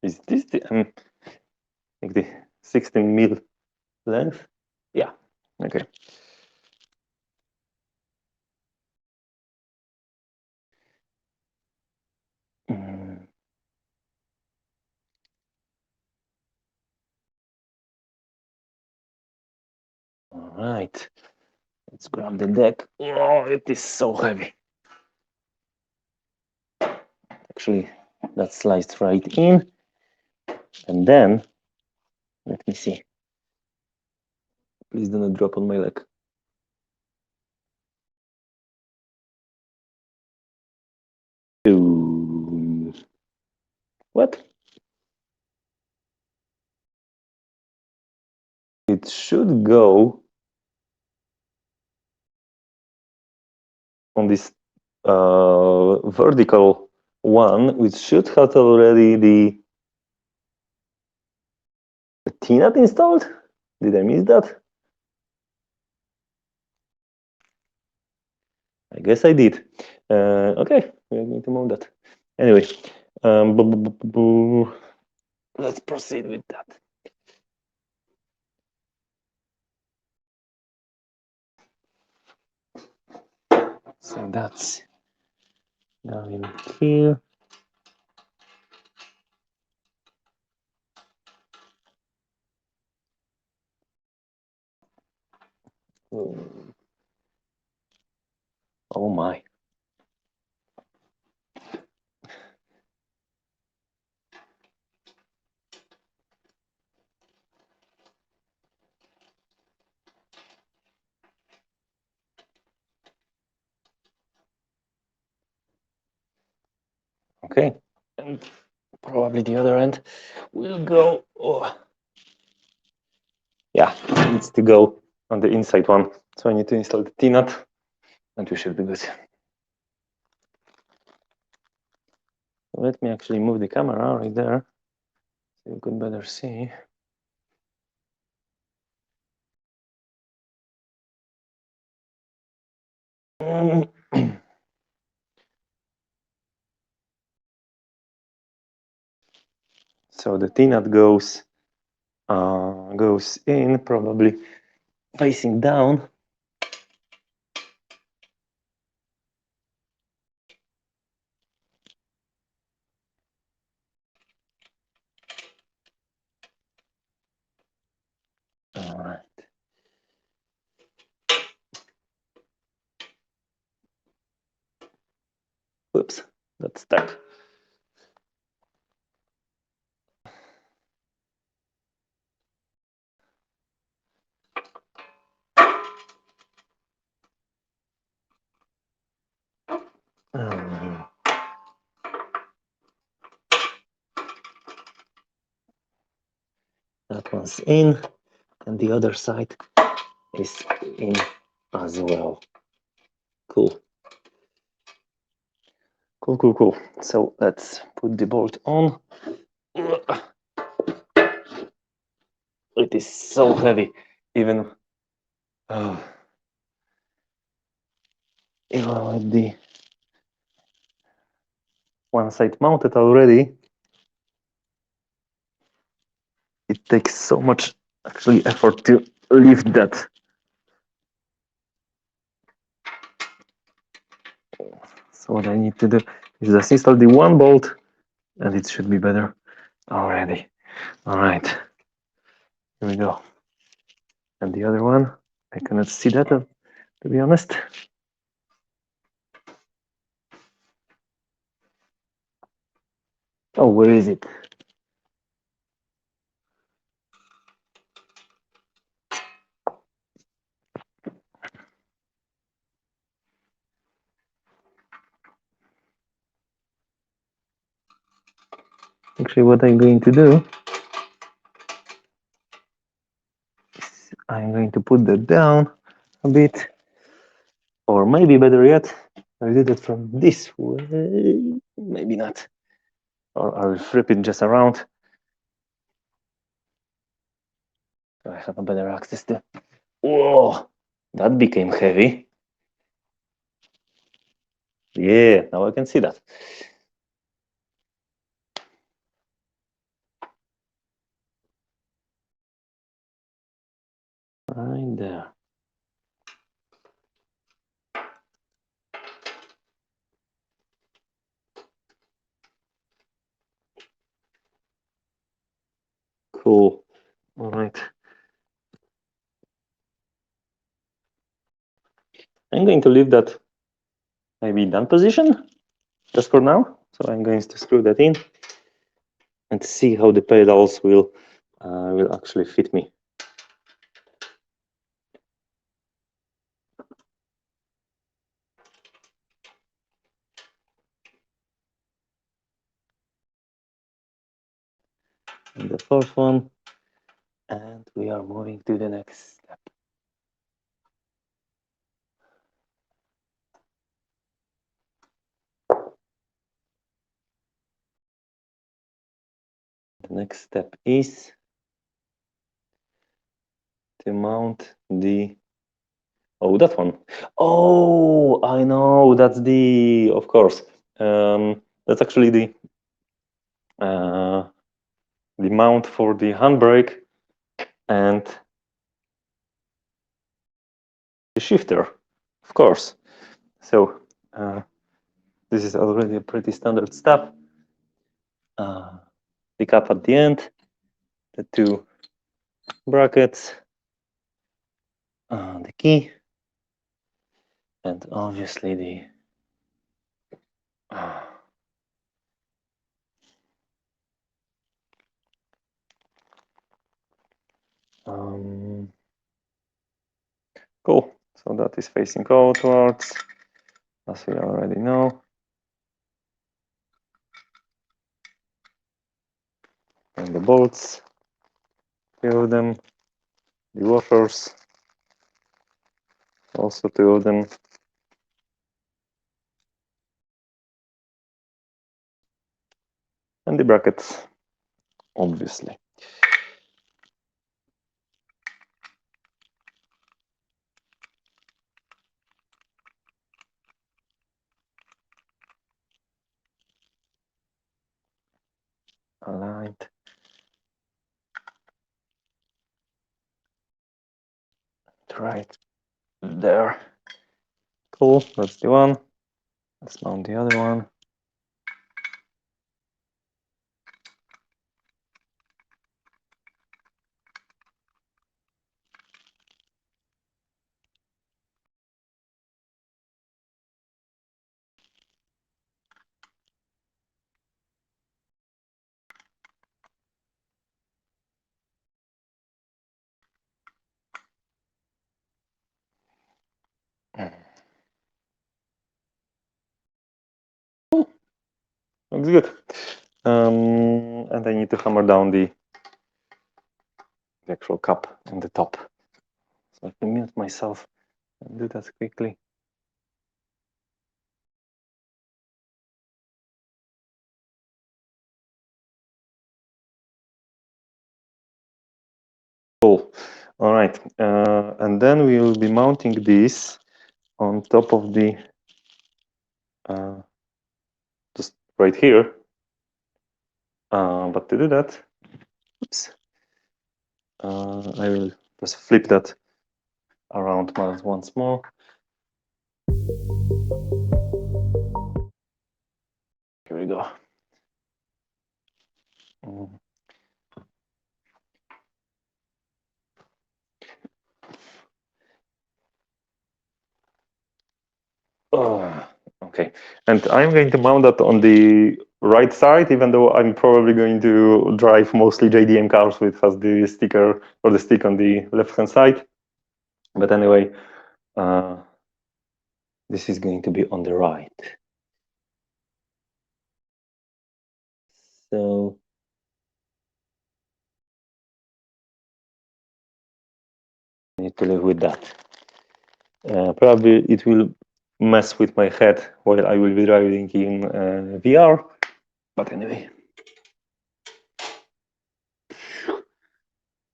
Is this the like the 16 mil length? Yeah. Okay. All right. Let's grab the deck. Oh, it is so heavy. Actually, that sliced right in. And then, let me see. Please do not drop on my leg. Ooh. What? It should go on this vertical one, which should have already the TNAT installed. Did I miss that? I guess I did. Okay, we're going to mount that. Anyway, let's proceed with that. So that's down in here. Oh my. Okay, and probably the other end will go. Oh. Yeah, it needs to go on the inside one. So I need to install the T-nut, and we should be good. Let me actually move the camera right there, so you could better see. So the T-nut goes in, probably facing down. All right. Whoops, that's stuck. That one's in, and the other side is in as well. Cool. Cool, cool, cool. So let's put the bolt on. It is so heavy, even with the one side mounted already. It takes so much actually effort to lift that. So what I need to do is just install the one bolt, and it should be better already. All right, here we go. And the other one, I cannot see that, to be honest. Oh, where is it? Actually, what I'm going to do is I'm going to put that down a bit, or maybe better yet, I'll do that from this way. Maybe not. Or I'll flip it just around. So I have a better access to. Whoa, that became heavy. Yeah, now I can see that. right there. Cool. All right. I'm going to leave that maybe done position just for now. So I'm going to screw that in and see how the pedals will actually fit me. And the fourth one, and we are moving to the next step. The next step is to mount the, oh, that one. Oh, I know, that's the, of course, that's actually the mount for the handbrake and the shifter, of course. So this is already a pretty standard step. Pick up at the end the two brackets, the key, and obviously the cool. So that is facing outwards, as we already know. And the bolts, two of them, the washers, also two of them. And the brackets, obviously. Aligned. Right there. Cool, that's the one. Let's mount the other one. Looks good. And I need to hammer down the actual cup on the top. So I can mute myself and do that quickly. Cool. All right. And then we will be mounting this on top of the just right here. But to do that, oops, I will just flip that around once more. Here we go. Okay, and I'm going to mount that on the right side, even though I'm probably going to drive mostly JDM cars which has the sticker or the stick on the left-hand side. But anyway, this is going to be on the right. So I need to live with that. Probably it will mess with my head while I will be driving in VR. But anyway.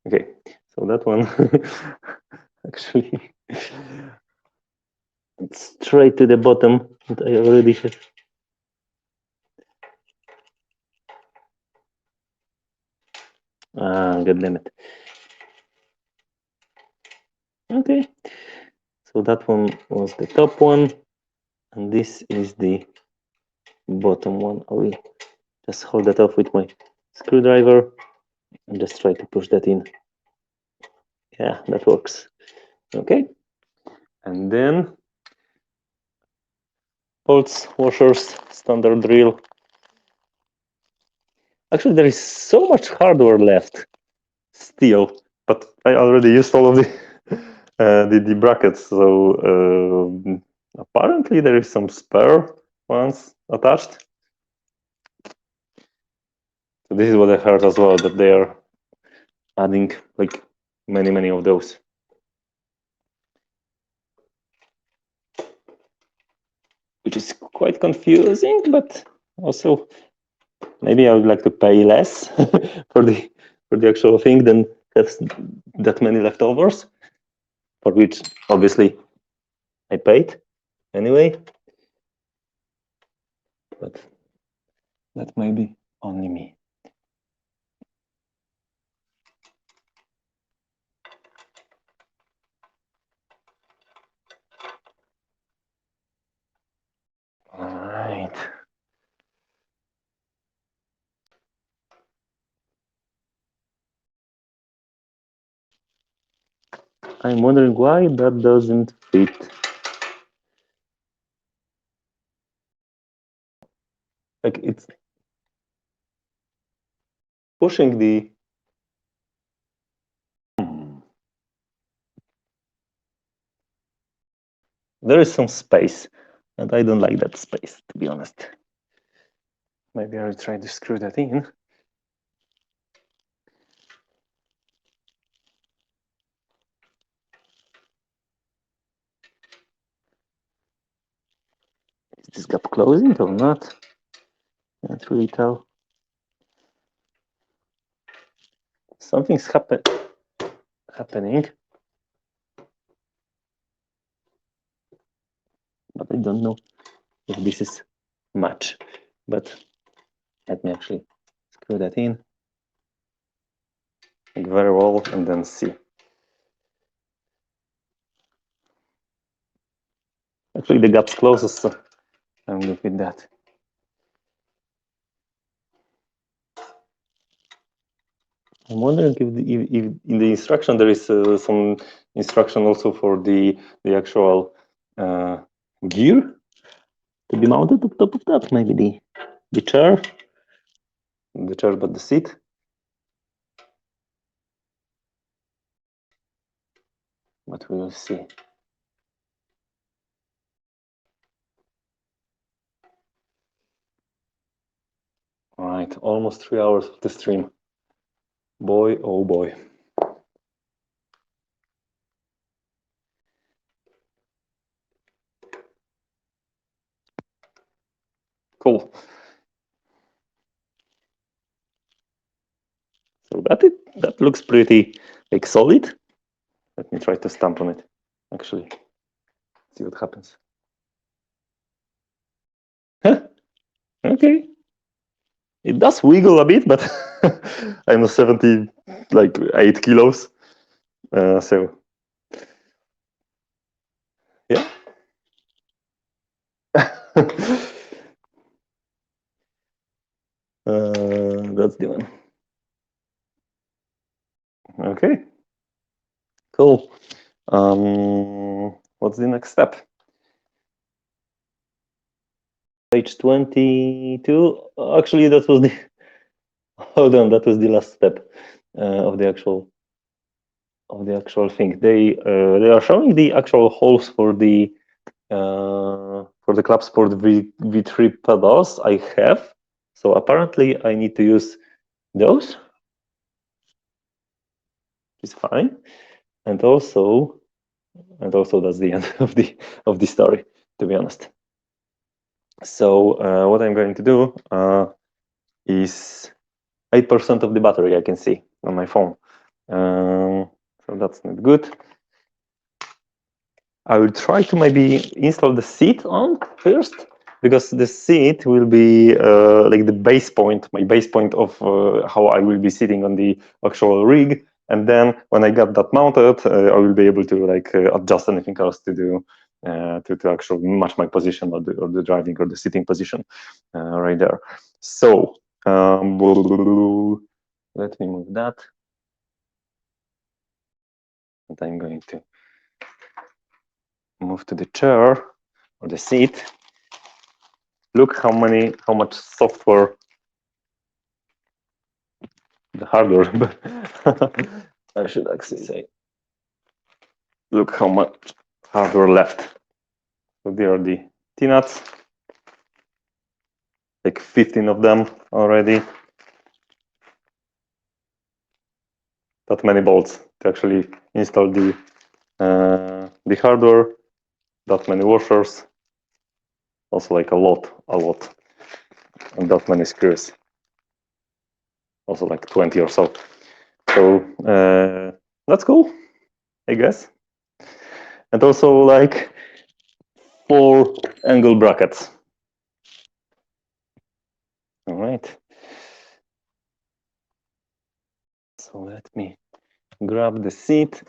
Okay, so that one actually it's straight to the bottom. And I already have. God damn it. Okay, so that one was the top one, and this is the bottom one. I will just hold that off with my screwdriver and just try to push that in. Yeah, that works. Okay, and then bolts, washers, standard drill. Actually, there is so much hardware left still, but I already used all of the the brackets. So apparently there is some spare ones attached. So this is what I heard as well, that they are adding like many of those. Which is quite confusing, but also maybe I would like to pay less for the actual thing than have that many leftovers, for which obviously I paid anyway. But that may be only me. All right. I'm wondering why that doesn't fit. Like it's pushing the. There is some space, and I don't like that space, to be honest. Maybe I'll try to screw that in. Is this gap closing or not? Can't really tell. Something's happening, but I don't know if this is much. But let me actually screw that in like very well and then see. Actually, the gap's closest, so I'm good with that. I'm wondering if in the instruction there is some instruction also for the actual gear to be mounted on top of that. Maybe the chair, but the seat. But we will see. All right, almost 3 hours of the stream. Boy, oh boy. Cool. So that looks pretty like solid. Let me try to stamp on it. Actually, see what happens. Huh? Okay. It does wiggle a bit, but I'm 8 kilos. So yeah. That's the one. Okay. Cool. What's the next step? Page 22. Actually, that was the. Hold on, that was the last step of the actual thing. They are showing the actual holes for the Club Sport V3 pedals I have. So apparently I need to use those, which is fine. And also that's the end of the story, to be honest. So what I'm going to do is 8% of the battery I can see on my phone. So that's not good. I will try to maybe install the seat on first, because the seat will be like the base point, my base point of how I will be sitting on the actual rig. And then when I got that mounted, I will be able to like adjust anything else to do to actually match my position or the driving or the sitting position right there. So let me move that. And I'm going to move to the chair or the seat. Look how much software the hardware. I should actually say, look how much hardware left. So there are the T-nuts, like 15 of them already. That many bolts to actually install the hardware. That many washers. Also like a lot, and that many screws. Also like 20 or so. So that's cool, I guess. And also like 4 angle brackets. All right. So let me grab the seat.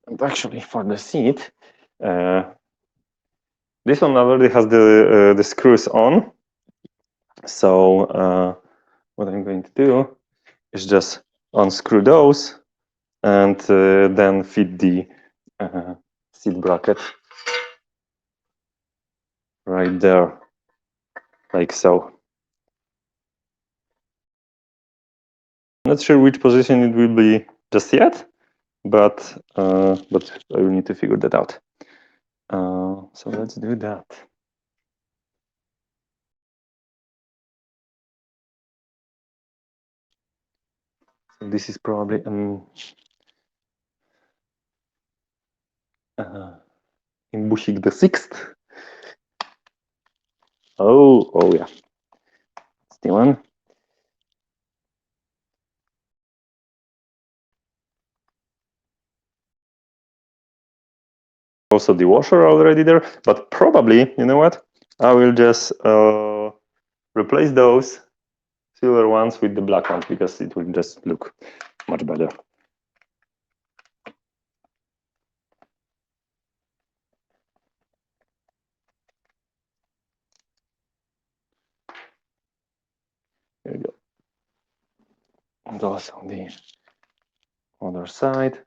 And actually, for the seat, this one already has the screws on. So what I'm going to do is just unscrew those and then fit the seat bracket right there, like so. Not sure which position it will be just yet, but I will need to figure that out. So let's do that. So this is probably Imbusik the 6th. Oh yeah, it's the one. Also the washer already there, but probably, you know what? I will just replace those silver ones with the black ones because it will just look much better. There you go. And also on the other side.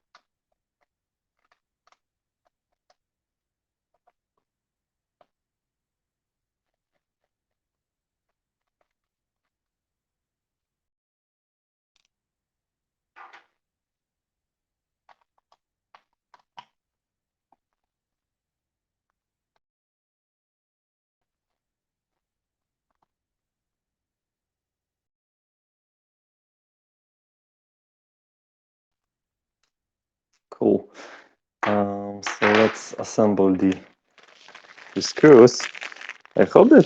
Cool. So let's assemble the screws. I hope that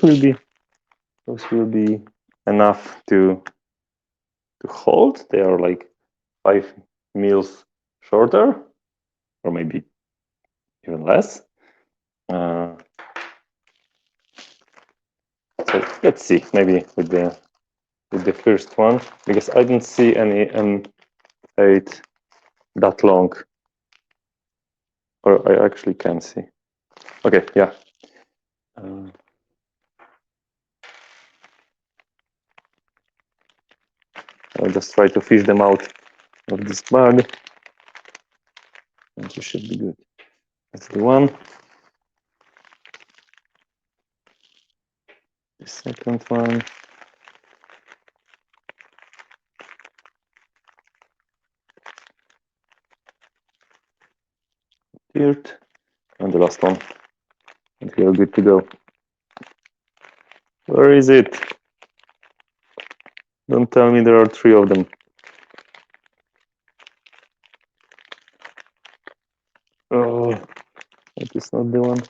those will be enough to hold. They are like 5 mils shorter, or maybe even less. So let's see. Maybe with the first one, because I didn't see any M8 that long, or I actually can see. Okay, yeah. I'll just try to fish them out of this bag, and you should be good. That's the one. The second one. Third, and the last one. And we are good to go. Where is it? Don't tell me there are 3 of them. Oh, that is not the one.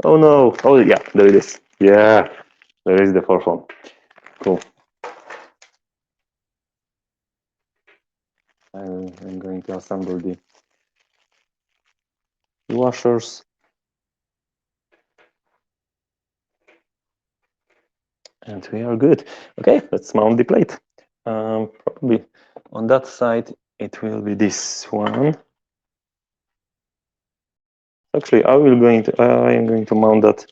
Oh no. Oh yeah, there it is. Yeah, there is the 4th one. Cool. I'm going to assemble the washers. And we are good. Okay, let's mount the plate. Probably on that side it will be this one. Actually, I am going to mount that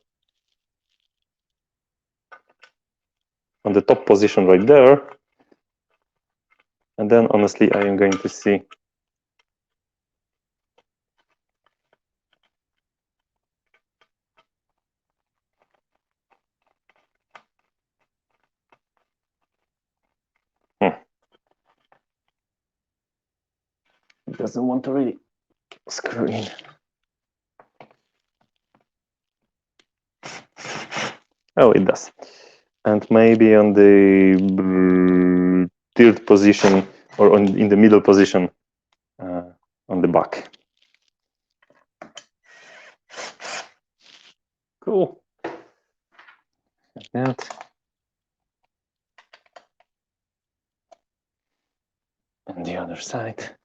on the top position right there, and then honestly I am going to see it doesn't want to really screw in. Oh, it does. And maybe on the third position or in the middle position on the back. Cool. Like that. And the other side.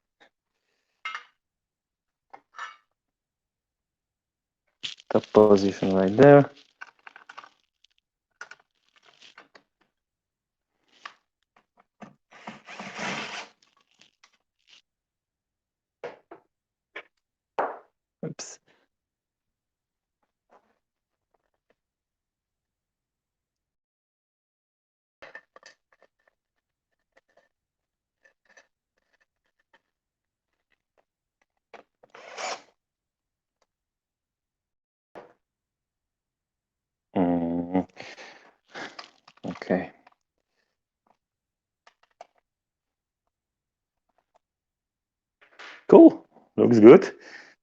Top position right there. Oops. Okay. Cool. Looks good.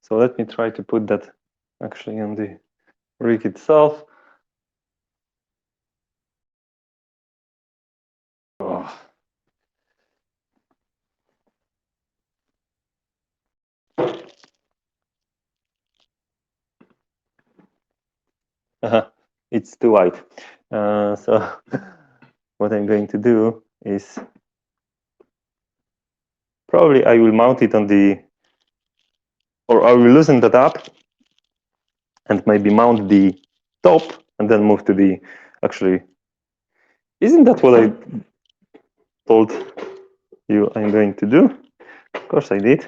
So let me try to put that actually on the rig itself. Oh. It's too wide. So what I'm going to do is probably I will mount it on the, or I will loosen that up and maybe mount the top and then move to the, actually, isn't that what I told you I'm going to do? Of course I did.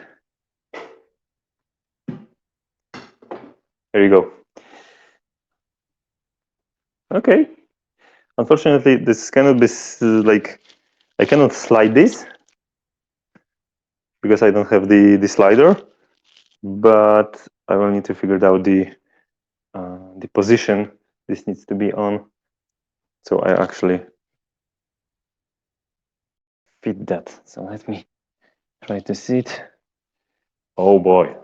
There you go. Okay. Unfortunately, this cannot be like, I cannot slide this because I don't have the slider, but I will need to figure out the position this needs to be on. So I actually fit that. So let me try to see it. Oh boy.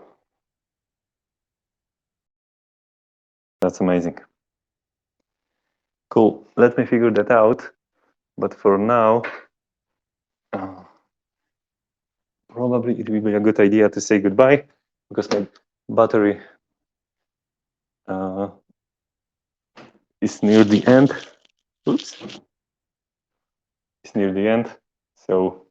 That's amazing. Cool. Let me figure that out. But for now, probably it will be a good idea to say goodbye because my battery is near the end. Oops. It's near the end. So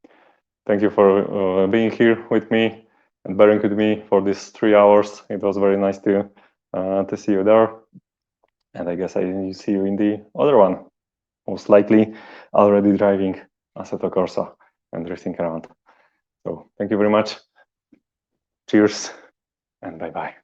thank you for being here with me and bearing with me for these 3 hours. It was very nice to see you there. And I guess I see you in the other one. Most likely already driving Assetto Corsa and drifting around. So thank you very much. Cheers and bye-bye.